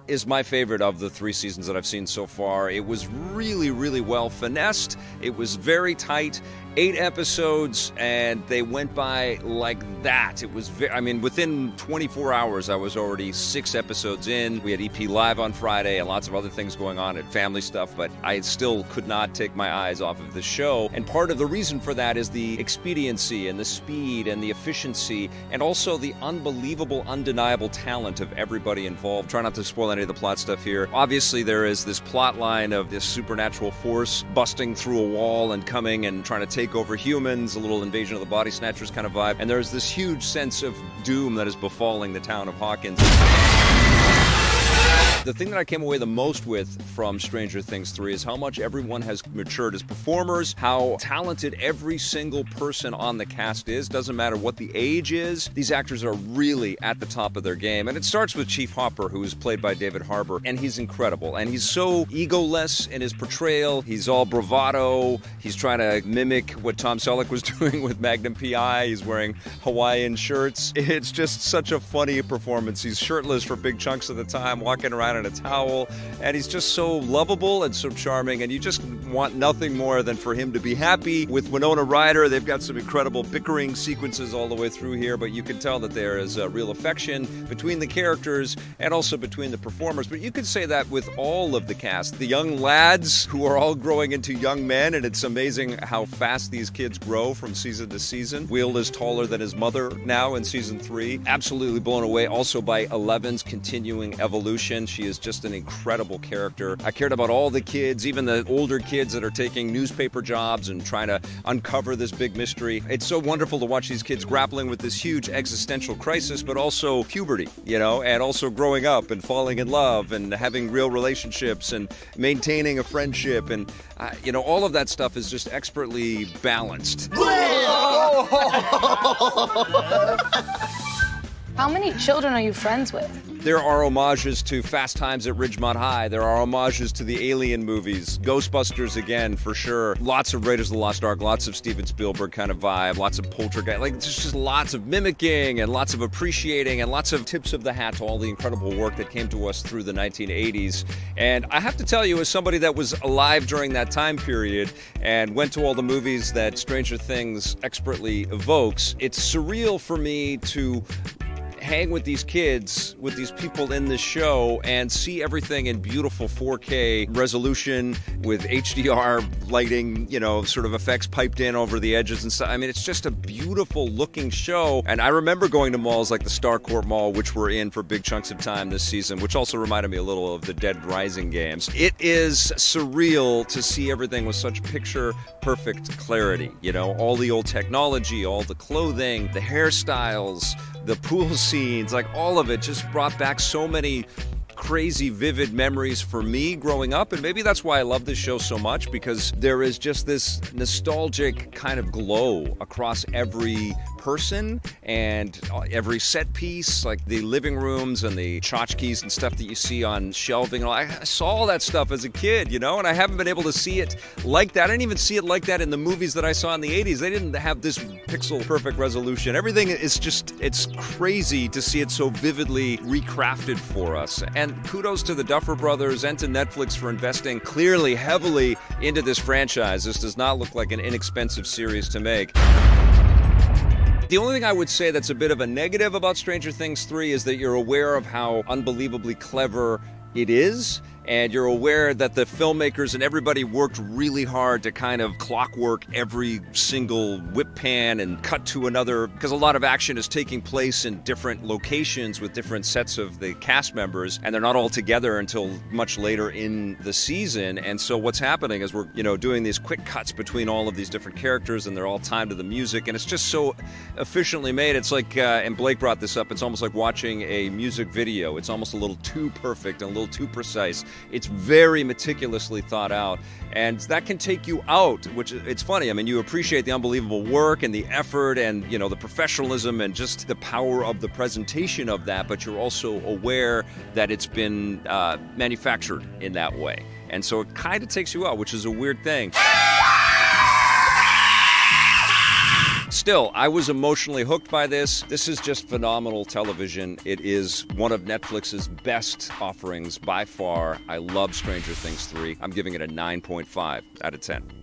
is my favorite of the 3 seasons that I've seen so far. It was really, really well finessed. It was very tight. 8 episodes, and they went by like that. It was within 24 hours, I was already 6 episodes in. We had EP Live on Friday and lots of other things going on and family stuff, but I still could not take my eyes off of the show. And part of the reason for that is the expediency and the speed and the efficiency, and also the unbelievable, undeniable talent of everybody involved. Try not to spoil any of the plot stuff here. Obviously, there is this plot line of this supernatural force busting through a wall and coming and trying to take over humans, a little Invasion of the Body Snatchers kind of vibe. And there's this huge sense of doom that is befalling the town of Hawkins. The thing that I came away the most with from Stranger Things 3 is how much everyone has matured as performers, how talented every single person on the cast is. Doesn't matter what the age is. These actors are really at the top of their game. And it starts with Chief Hopper, who is played by David Harbour, and he's incredible. And he's so egoless in his portrayal. He's all bravado. He's trying to mimic what Tom Selleck was doing with Magnum P.I. He's wearing Hawaiian shirts. It's just such a funny performance. He's shirtless for big chunks of the time, walking around in a towel, and he's just so lovable and so charming, and you just want nothing more than for him to be happy. With Winona Ryder, they've got some incredible bickering sequences all the way through here, but you can tell that there is a real affection between the characters and also between the performers. But you could say that with all of the cast. The young lads who are all growing into young men, and it's amazing how fast these kids grow from season to season. Will is taller than his mother now in season 3. Absolutely blown away also by Eleven's continuing evolution. She is just an incredible character. I cared about all the kids, even the older kids that are taking newspaper jobs and trying to uncover this big mystery. It's so wonderful to watch these kids grappling with this huge existential crisis, but also puberty, and also growing up and falling in love and having real relationships and maintaining a friendship. And, all of that stuff is just expertly balanced.
How many children are you friends with?
There are homages to Fast Times at Ridgemont High. There are homages to the Alien movies. Ghostbusters again, for sure. Lots of Raiders of the Lost Ark, lots of Steven Spielberg kind of vibe, lots of Poltergeist. There's just lots of mimicking and lots of appreciating and lots of tips of the hat to all the incredible work that came to us through the 1980s. And I have to tell you, as somebody that was alive during that time period and went to all the movies that Stranger Things expertly evokes, it's surreal for me to hang with these kids, with these people in this show, and see everything in beautiful 4K resolution with HDR lighting, sort of effects piped in over the edges and stuff. It's just a beautiful looking show. And I remember going to malls like the Starcourt Mall, which we're in for big chunks of time this season, which also reminded me a little of the Dead Rising games. It is surreal to see everything with such picture-perfect clarity. All the old technology, all the clothing, the hairstyles, the pool scenes, like all of it just brought back so many crazy, vivid memories for me growing up, and maybe that's why I love this show so much, because there is just this nostalgic kind of glow across every person and every set piece, like the living rooms and the tchotchkes and stuff that you see on shelving. I saw all that stuff as a kid, you know, and I haven't been able to see it like that. I didn't even see it like that in the movies that I saw in the 80s. They didn't have this pixel perfect resolution. Everything is just, it's crazy to see it so vividly recrafted for us. And kudos to the Duffer Brothers and to Netflix for investing clearly heavily into this franchise. This does not look like an inexpensive series to make. The only thing I would say that's a bit of a negative about Stranger Things 3 is that you're aware of how unbelievably clever it is, and you're aware that the filmmakers and everybody worked really hard to kind of clockwork every single whip pan and cut to another, because a lot of action is taking place in different locations with different sets of the cast members, and they're not all together until much later in the season. And so what's happening is we're, doing these quick cuts between all of these different characters, and they're all timed to the music, and it's just so efficiently made. It's like, and Blake brought this up, it's almost like watching a music video. It's almost a little too perfect and a little too precise. It's very meticulously thought out, and that can take you out, which it's funny. I mean, you appreciate the unbelievable work and the effort and, the professionalism and just the power of the presentation of that, but you're also aware that it's been manufactured in that way. And so it kind of takes you out, which is a weird thing. Still, I was emotionally hooked by this. This is just phenomenal television. It is one of Netflix's best offerings by far. I love Stranger Things 3. I'm giving it a 9.5 out of 10.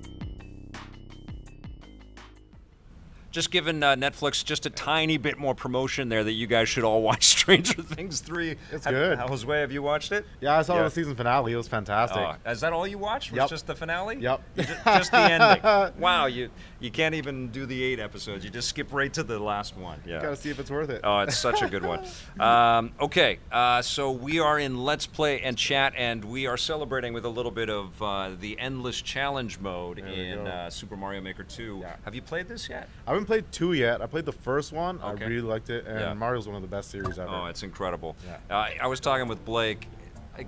Just giving Netflix just a tiny bit more promotion there that you guys should all watch Stranger Things 3.
It's good.
Josue, have you watched it?
Yeah, I saw the season finale. It was fantastic.
Is that all you watched? Was just the finale?
Yep.
Just the ending. Wow, you can't even do the 8 episodes. You just skip right to the last one. Yeah.
Gotta see if it's worth it.
Oh, it's such a good one. Okay, so we are in Let's Play and Chat, and we are celebrating with a little bit of the Endless Challenge mode in Super Mario Maker 2. Yeah. Have you played this yet?
I haven't played 2 yet. I played the first one. Okay. I really liked it, and Mario's one of the best series ever.
Oh, it's incredible. Yeah. I was talking with Blake.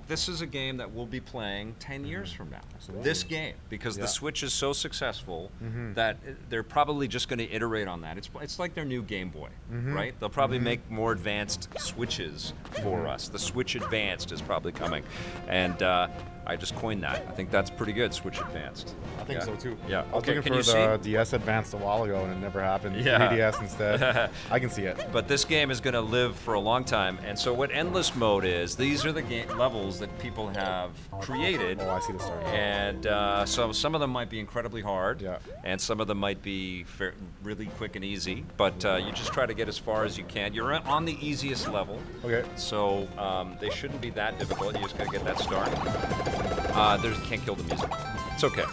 This is a game that we'll be playing 10 years from now. Absolutely. This game, because the Switch is so successful that they're probably just going to iterate on that. It's like their new Game Boy, right? They'll probably make more advanced Switches for us. The Switch Advanced is probably coming, and I just coined that. I think that's pretty good, Switch Advanced.
I think so too.
Yeah.
I was looking for the DS Advanced a while ago, and it never happened. 3DS instead. I can see it.
But this game is going to live for a long time, and so what Endless Mode is, these are the levels that people have created.
Oh, I see the start.
And so some of them might be incredibly hard, and some of them might be really quick and easy, but you just try to get as far as you can. You're on the easiest level.
Okay.
So they shouldn't be that difficult. You just got to get that started. Can't kill the music. It's okay.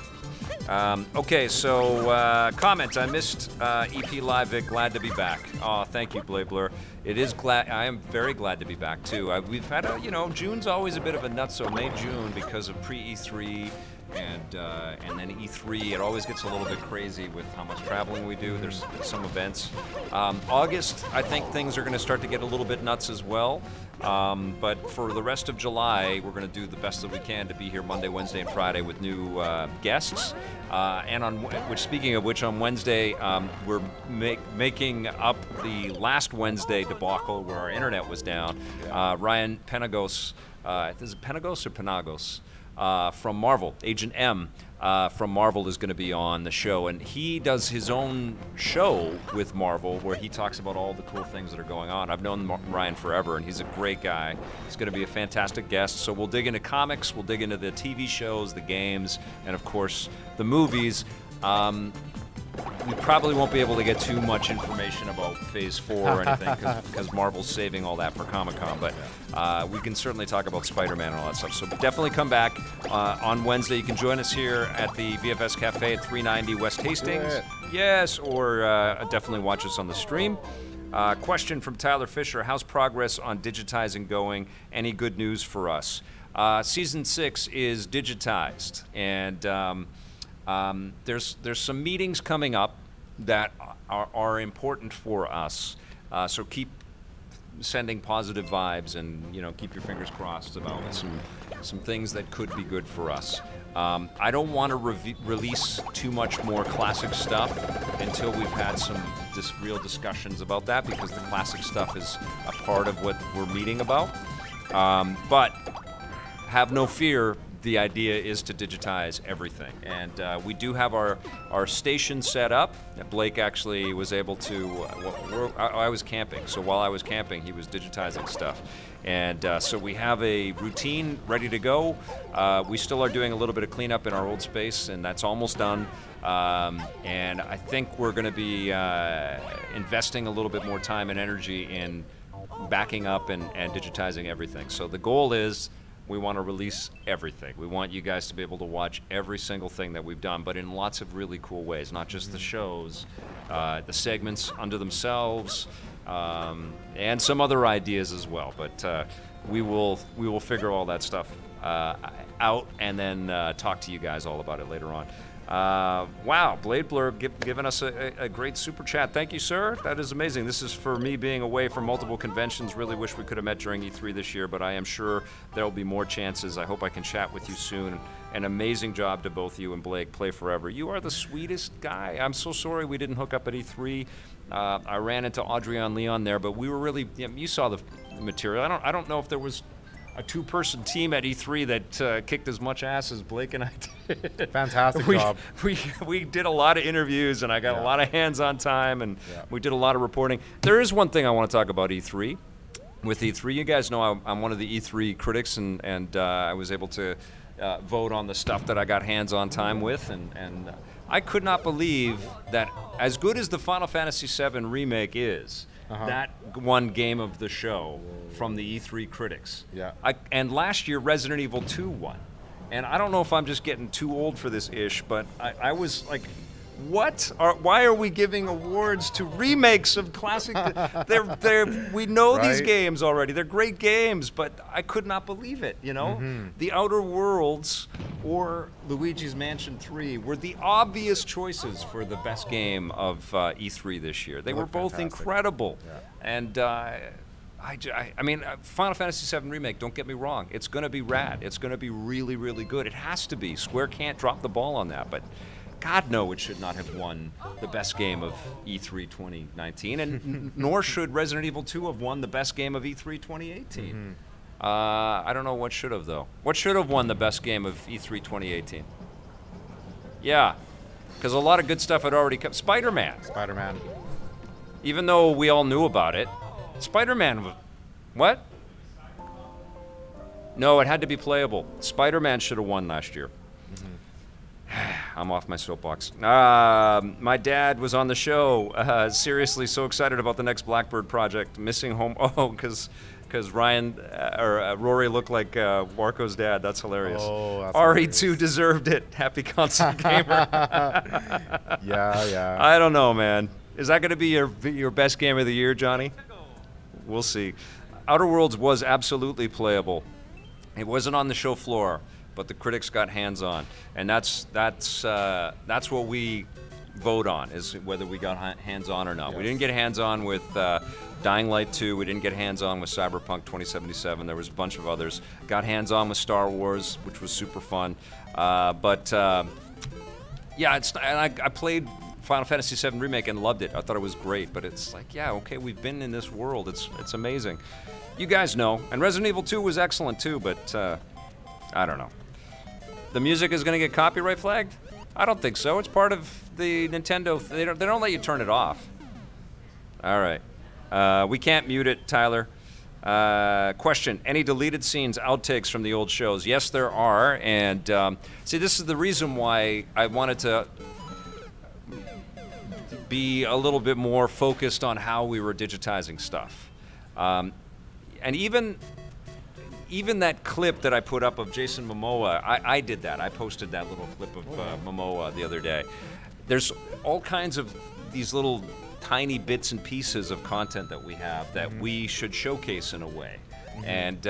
Okay, so comment. I missed EP Live Vic. Glad to be back. Oh, thank you, Blabler. It is glad. I am very glad to be back too. We've had June's always a bit of a nutso. May June because of pre-E3 and then E3. It always gets a little bit crazy with how much traveling we do. There's some events. August, I think things are going to start to get a little bit nuts as well. But for the rest of July, we're going to do the best that we can to be here Monday, Wednesday, and Friday with new guests. And speaking of which, on Wednesday, we're making up the last Wednesday debacle where our internet was down. Ryan Penagos, is it Penagos or Penagos? From Marvel, Agent M from Marvel is going to be on the show, and he does his own show with Marvel where he talks about all the cool things that are going on. I've known Ryan forever, and he's a great guy. He's going to be a fantastic guest, so we'll dig into comics, we'll dig into the TV shows, the games, and of course the movies. We probably won't be able to get too much information about Phase 4 or anything because Marvel's saving all that for Comic-Con, but we can certainly talk about Spider-Man and all that stuff. So definitely come back on Wednesday. You can join us here at the VFS Cafe at 390 West Hastings. Yes, or definitely watch us on the stream. Question from Tyler Fisher. How's progress on digitizing going? Any good news for us? Season 6 is digitized, and there's some meetings coming up that are important for us. So keep sending positive vibes, and keep your fingers crossed about some things that could be good for us. I don't want to release too much more classic stuff until we've had some real discussions about that, because the classic stuff is a part of what we're meeting about. But have no fear. The idea is to digitize everything, and we do have our station set up. Blake actually was able to. I was camping, so while I was camping, he was digitizing stuff, and so we have a routine ready to go. We still are doing a little bit of cleanup in our old space, and that's almost done. And I think we're going to be investing a little bit more time and energy in backing up and digitizing everything. So the goal is, we want to release everything. We want you guys to be able to watch every single thing that we've done, but in lots of really cool ways, not just the shows, the segments unto themselves, and some other ideas as well. But we will figure all that stuff out, and then talk to you guys all about it later on. Wow, Blade Blur giving us a great super chat. Thank you, sir. That is amazing. This is for me being away from multiple conventions. Really wish we could have met during E3 this year, but I am sure there will be more chances. I hope I can chat with you soon. An amazing job to both you and Blake. Play forever. You are the sweetest guy. I'm so sorry we didn't hook up at E3. I ran into Adrian Leon there, but we were really, you saw the material. I don't know if there was a two-person team at E3 that kicked as much ass as Blake and I did.
Fantastic job.
We did a lot of interviews, and I got a lot of hands-on time, and we did a lot of reporting. There is one thing I want to talk about E3. With E3, you guys know I'm one of the E3 critics, and I was able to vote on the stuff that I got hands-on time with, and I could not believe that as good as the Final Fantasy VII Remake is, that won Game of the Show from the E3 critics.
Yeah.
And last year, Resident Evil 2 won. And I don't know if I'm just getting too old for this ish, but I was like, why are we giving awards to remakes of classic? We know these games already. They're great games, but I could not believe it, The Outer Worlds or Luigi's Mansion 3 were the obvious choices for the best game of E3 this year. They were both incredible. Yeah. And I mean, Final Fantasy VII Remake, don't get me wrong, it's going to be rad. It's going to be really, really good. It has to be. Square can't drop the ball on that, but God, no, it should not have won the best game of E3 2019, and nor should Resident Evil 2 have won the best game of E3 2018. I don't know what should have, though. What should have won the best game of E3 2018? Yeah, because a lot of good stuff had already come. Spider-Man.
Spider-Man.
Even though we all knew about it, Spider-Man. What? No, it had to be playable. Spider-Man should have won last year. I'm off my soapbox. My dad was on the show. Seriously, so excited about the next Blackbird project. Missing home. Oh, because Ryan or Rory looked like Warco's dad. That's hilarious.
Oh, that's
RE2 deserved it. Happy console gamer.
Yeah.
I don't know, man. Is that going to be your best game of the year, Johnny? We'll see. Outer Worlds was absolutely playable. It wasn't on the show floor, but the critics got hands-on, and that's what we vote on, is whether we got hands-on or not. Yes. We didn't get hands-on with Dying Light 2. We didn't get hands-on with Cyberpunk 2077. There was a bunch of others. Got hands-on with Star Wars, which was super fun. Yeah, I played Final Fantasy VII Remake and loved it. I thought it was great, but it's like, yeah, okay, we've been in this world. It's amazing. You guys know. And Resident Evil 2 was excellent too, but I don't know. The music is going to get copyright flagged? I don't think so. It's part of the Nintendo. They don't let you turn it off. All right. We can't mute it, Tyler. Question: any deleted scenes, outtakes from the old shows? Yes, there are. And see, this is the reason why I wanted to be a little bit more focused on how we were digitizing stuff. And even that clip that I put up of Jason Momoa, I did that. I posted that little clip of Momoa the other day. There's all kinds of these little tiny bits and pieces of content that we have that we should showcase in a way and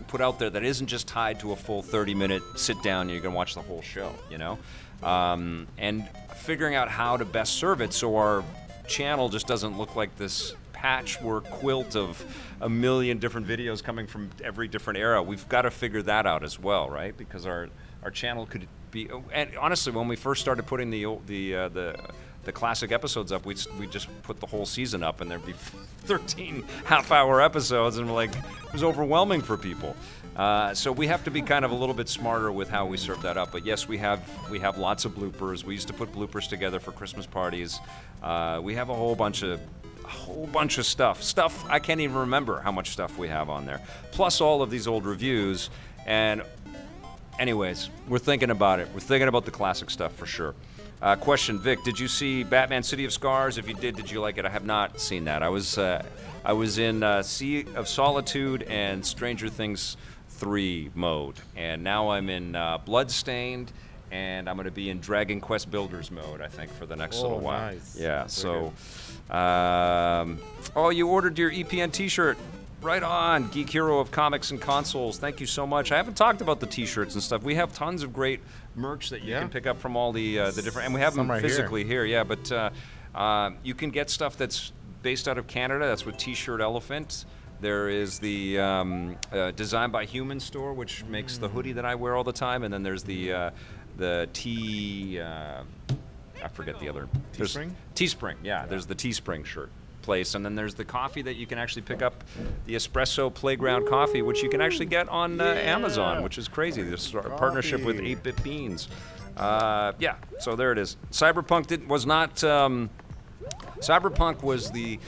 put out there that isn't just tied to a full 30-minute sit down and you're going to watch the whole show, you know? And figuring out how to best serve it so our channel just doesn't look like this patchwork quilt of a million different videos coming from every different era. We've got to figure that out as well, right? Because our channel could be, and honestly, when we first started putting the classic episodes up, we just put the whole season up, and there'd be 13 half-hour episodes, and like it was overwhelming for people. So we have to be kind of a little bit smarter with how we serve that up. But yes, we have lots of bloopers. We used to put bloopers together for Christmas parties. We have a whole bunch of stuff. I can't even remember how much stuff we have on there. Plus all of these old reviews. And anyways, we're thinking about it. We're thinking about the classic stuff for sure. Question, Vic, did you see Batman City of Scars? If you did you like it? I have not seen that. I was in Sea of Solitude and Stranger Things 3 mode, and now I'm in Bloodstained, and I'm going to be in Dragon Quest Builders mode, I think, for the next little while.
Nice.
Yeah, so... oh, you ordered your EPN t-shirt. Right on, Geek Hero of Comics and Consoles. Thank you so much. I haven't talked about the t-shirts and stuff. We have tons of great merch that you can pick up from all the different... And we have them physically here, yeah, but you can get stuff that's based out of Canada. That's with T-Shirt Elephant. There is the Designed by Human store, which makes the hoodie that I wear all the time, and then there's the I forget the other.
Teespring?
Teespring, yeah. There's the Teespring shirt place, and then there's the coffee that you can actually pick up, the Espresso Playground coffee, which you can actually get on Amazon, which is crazy. This partnership with 8-Bit Beans. Yeah, so there it is. Cyberpunk was not. Cyberpunk was the.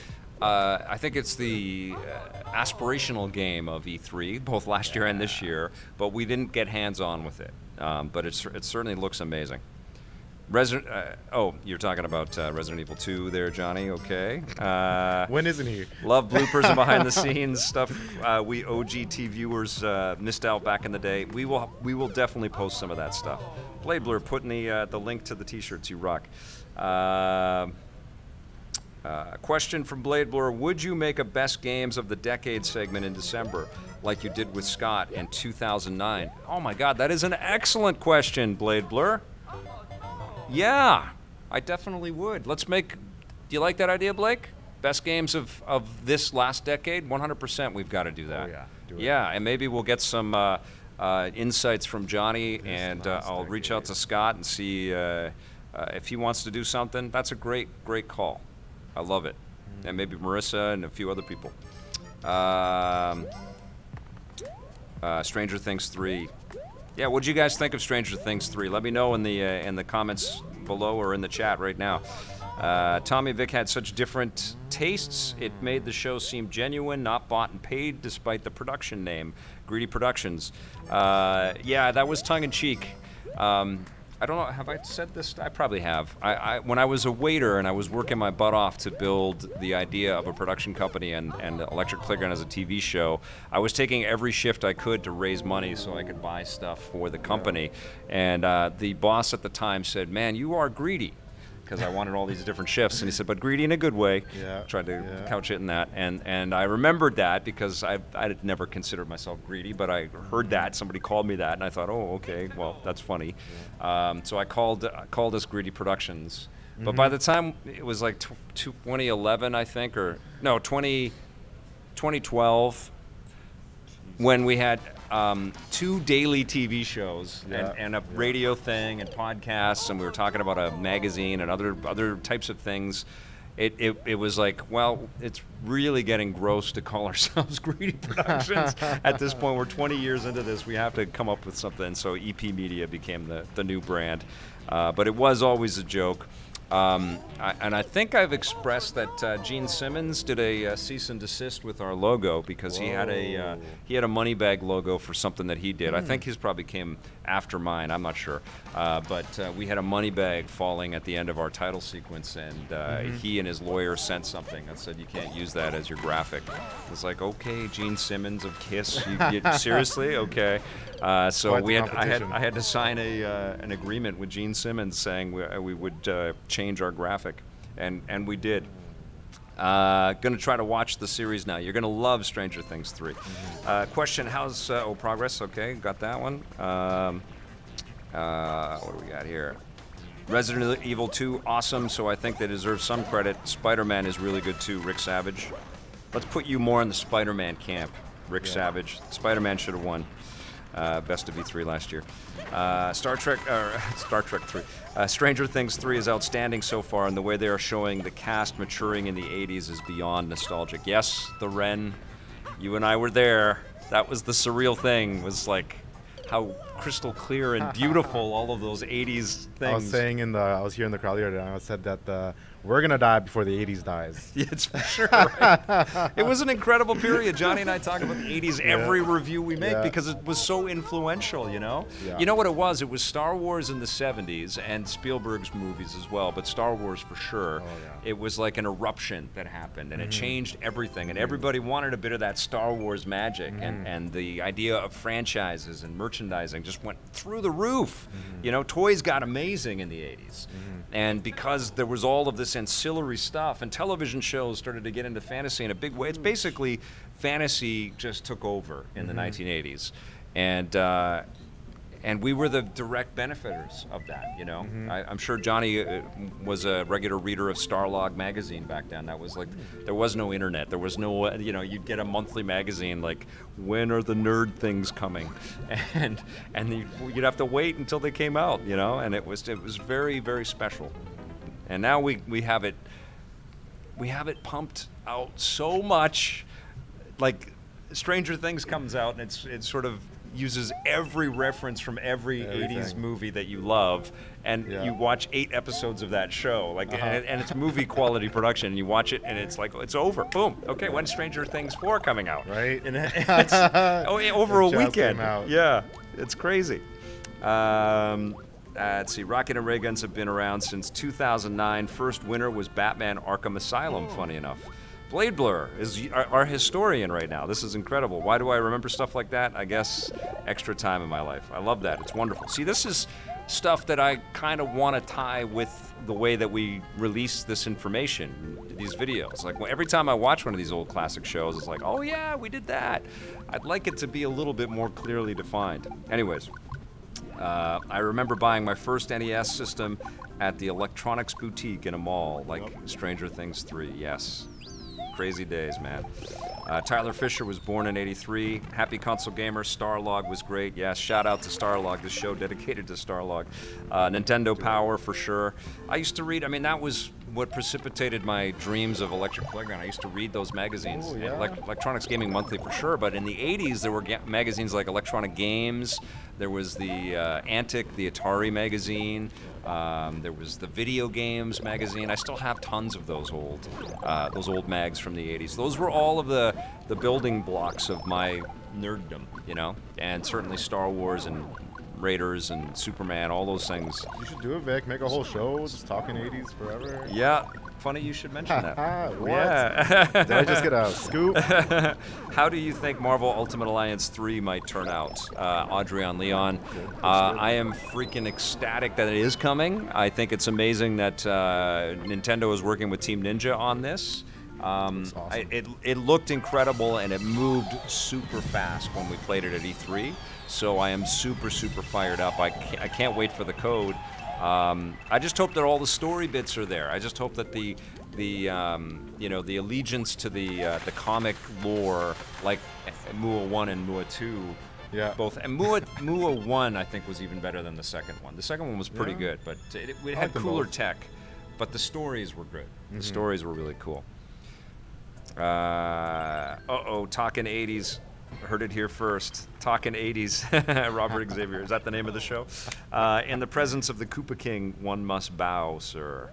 I think it's the aspirational game of E3, both last year and this year, but we didn't get hands-on with it. But it certainly looks amazing. Oh, you're talking about Resident Evil 2 there, Johnny. Okay.
When isn't he?
Love bloopers and behind-the-scenes stuff. We OGT viewers missed out back in the day. We will definitely post some of that stuff. Blade Blur putting the link to the T-shirts. You rock. Question from Blade Blur: would you make a best games of the decade segment in December, like you did with Scott in 2009? Oh my God, that is an excellent question, Blade Blur. Yeah, I definitely would. Let's make. Do you like that idea, Blake? Best games of this last decade? 100%. We've got to do that.
Oh yeah. Do it.
Yeah, and maybe we'll get some insights from Johnny, and I'll reach out to Scott and see if he wants to do something. That's a great call. I love it. And maybe Marissa and a few other people. Stranger Things 3. Yeah, what'd you guys think of Stranger Things 3? Let me know in the comments below or in the chat right now. Tommy Vic had such different tastes. It made the show seem genuine, not bought and paid, despite the production name, Greedy Productions. Yeah, that was tongue-in-cheek. I don't know, have I said this? I probably have. When I was a waiter and I was working my butt off to build the idea of a production company and Electric Playground as a TV show, I was taking every shift I could to raise money so I could buy stuff for the company. And the boss at the time said, "Man, you are greedy," because I wanted all these different shifts. And he said, "But greedy in a good way."
Yeah.
Tried to couch it in that. And I remembered that because I had never considered myself greedy, but I heard that. Somebody called me that, and I thought, oh, okay, well, that's funny. So I called us Greedy Productions. But by the time it was like 2011, I think, or no, 2012, when we had 2 daily TV shows and a radio thing and podcasts, and we were talking about a magazine and other types of things. It was like, well, it's really getting gross to call ourselves Greedy Productions. At this point, we're 20 years into this. We have to come up with something. So EP Media became the new brand. But it was always a joke. And I think I've expressed that Gene Simmons did a cease and desist with our logo because he had a money bag logo for something that he did. I think his probably came after mine. I'm not sure, but we had a money bag falling at the end of our title sequence, and he and his lawyer sent something that said you can't use that as your graphic. It was like, okay, Gene Simmons of Kiss, you seriously? Okay. So I had to sign an agreement with Gene Simmons saying we would change our graphic, and we did. Gonna try to watch the series now. You're gonna love Stranger Things 3. Question: how's progress? Okay, got that one. What do we got here? Resident Evil 2, awesome, so I think they deserve some credit. Spider-Man is really good too, Rick Savage. Let's put you more in the Spider-Man camp, Rick Savage. Spider-Man should have won Best of E3 last year. Star Trek 3. Stranger Things 3 is outstanding so far, and the way they are showing the cast maturing in the 80s is beyond nostalgic. Yes, the Wren, you and I were there. That was the surreal thing, was like how crystal clear and beautiful all of those 80s things.
I was here in the crowd the other day, and I said that we're gonna die before the 80s dies.
Yeah, it's for sure. Right? It was an incredible period. Johnny and I talk about the 80s every review we make because it was so influential, you know? Yeah. You know what it was? It was Star Wars in the 70s and Spielberg's movies as well, but Star Wars for sure. Oh, yeah. It was like an eruption that happened, and it changed everything, and everybody wanted a bit of that Star Wars magic, and the idea of franchises and merchandising just went through the roof. You know, toys got amazing in the 80s. And because there was all of this ancillary stuff, and television shows started to get into fantasy in a big way, it's basically fantasy just took over in the 1980s. And we were the direct benefiters of that, you know. I'm sure Johnny was a regular reader of Starlog magazine back then. That was like, there was no internet. There was no, you know, you'd get a monthly magazine like, when are the nerd things coming? And you'd have to wait until they came out, you know. And it was very, very special. And now we have it pumped out so much. Like Stranger Things comes out and it's sort of uses every reference from every 80s movie that you love, and you watch 8 episodes of that show, like, and it's movie quality production, and you watch it and it's like, it's over, boom, okay, when's Stranger Things 4 coming out?
Right.
And it's over a weekend. Yeah, it's crazy. Let's see, rocket and ray guns have been around since 2009. First winner was Batman Arkham Asylum, funny enough. Blade Blur is our historian right now. This is incredible. Why do I remember stuff like that? I guess extra time in my life. I love that. It's wonderful. See, this is stuff that I kind of want to tie with the way that we release this information, these videos. Like every time I watch one of these old classic shows, it's like, oh yeah, we did that. I'd like it to be a little bit more clearly defined. Anyways, I remember buying my first NES system at the electronics boutique in a mall, like Stranger Things 3, yes. Crazy days, man. Tyler Fisher was born in '83. Happy console gamer. Starlog was great. Yes, shout out to Starlog. This show dedicated to Starlog. Nintendo Power for sure. I used to read. I mean, that was what precipitated my dreams of Electric Playground. I used to read those magazines. Oh, yeah. Electronics Gaming Monthly for sure. But in the '80s, there were magazines like Electronic Games. There was the Antic, the Atari magazine. There was the Video Games magazine. I still have tons of those old mags from the 80s. Those were all of the building blocks of my nerddom, you know, and certainly Star Wars and Raiders and Superman, all those things.
You should do it, Vic. Make a whole show just talking 80s forever.
Yeah. Funny you should mention that.
What? Yeah. Did I just get a scoop?
How do you think Marvel Ultimate Alliance 3 might turn out? Audrey on Leon. I am freaking ecstatic that it is coming. I think it's amazing that Nintendo is working with Team Ninja on this. Awesome. It looked incredible, and it moved super fast when we played it at E3. So I am super, super fired up. I can't wait for the code. I just hope that all the story bits are there. I just hope that the allegiance to the comic lore, like Mua 1 and Mua 2, both. And Mua 1, I think, was even better than the second one. The second one was pretty good, but it had cooler tech, but the stories were good. The stories were really cool. Talking 80s. Heard it here first. Talking 80s. Robert Xavier. Is that the name of the show? In the presence of the Koopa King, one must bow, sir.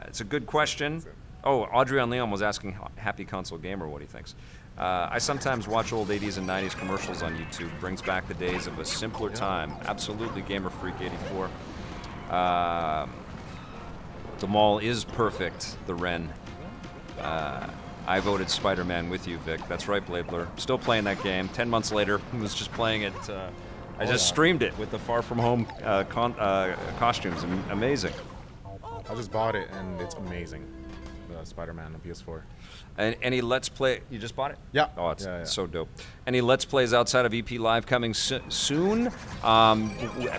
It's a good question. Oh, Audrey on Leon was asking Happy Console Gamer what he thinks. I sometimes watch old 80s and 90s commercials on YouTube. Brings back the days of a simpler time. Absolutely, Gamer Freak 84. The mall is perfect, the Wren. I voted Spider-Man with you, Vic. That's right, Blade Blur. Still playing that game. 10 months later, I was just playing it. I just streamed it with the Far From Home costumes. Amazing.
I just bought it, and it's amazing. Spider-Man on PS4.
And any Let's Play? You just bought it?
Yeah.
Oh, it's so dope. Any Let's Plays outside of EP Live coming soon?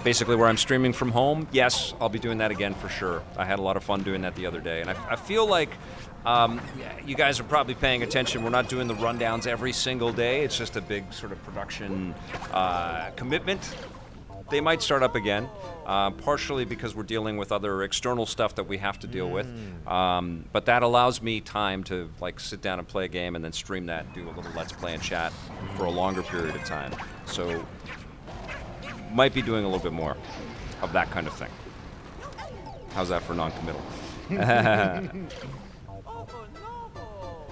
Basically where I'm streaming from home? Yes, I'll be doing that again for sure. I had a lot of fun doing that the other day. And I feel like you guys are probably paying attention. We're not doing the rundowns every single day. It's just a big sort of production commitment. They might start up again, partially because we're dealing with other external stuff that we have to deal with. But that allows me time to like sit down and play a game and then stream that, do a little Let's Play and chat for a longer period of time. So might be doing a little bit more of that kind of thing. How's that for non-committal?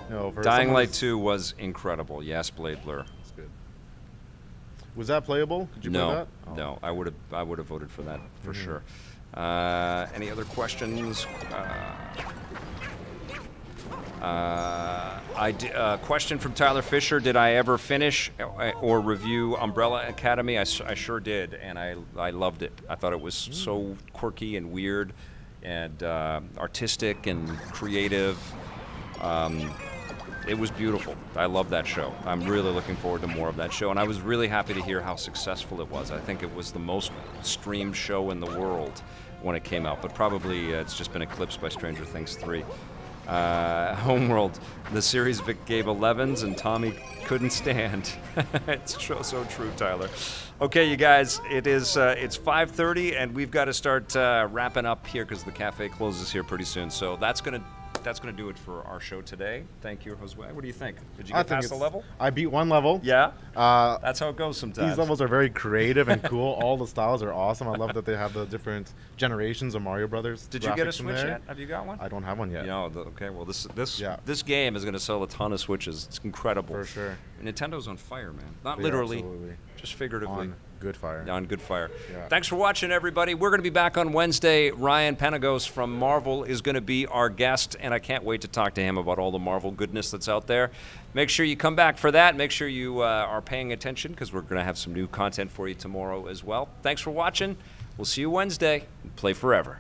No,
Dying Light 2 was incredible. Yes, Blade Blur.
That's good. Was that playable? Did you play that? Oh.
No, I would have voted for that for sure. Any other questions? Question from Tyler Fisher: did I ever finish or review Umbrella Academy? I sure did, and I loved it. I thought it was so quirky and weird, and artistic and creative. It was beautiful. I love that show. I'm really looking forward to more of that show, and I was really happy to hear how successful it was. I think it was the most streamed show in the world when it came out, but probably it's just been eclipsed by Stranger Things 3. Homeworld, the series Vic gave 11s and Tommy couldn't stand. It's so true, Tyler. Okay, you guys, it's 5:30, and we've got to start wrapping up here because the cafe closes here pretty soon. So that's gonna do it for our show today. Thank you, Josue. What do you think? Did you get past the level?
I beat one level.
Yeah? That's how it goes sometimes.
These levels are very creative and cool. All the styles are awesome. I love that they have the different generations of Mario Brothers.
Did you get a Switch yet? Have you got one?
I don't have one yet.
No, okay, well, this game is going to sell a ton of Switches. It's incredible.
For sure.
Nintendo's on fire, man. Not literally, just figuratively.
On good fire.
On good fire.
Yeah.
Thanks for watching, everybody. We're going to be back on Wednesday. Ryan Penagos from Marvel is going to be our guest, and I can't wait to talk to him about all the Marvel goodness that's out there. Make sure you come back for that. Make sure you are paying attention because we're going to have some new content for you tomorrow as well. Thanks for watching. We'll see you Wednesday. Play forever.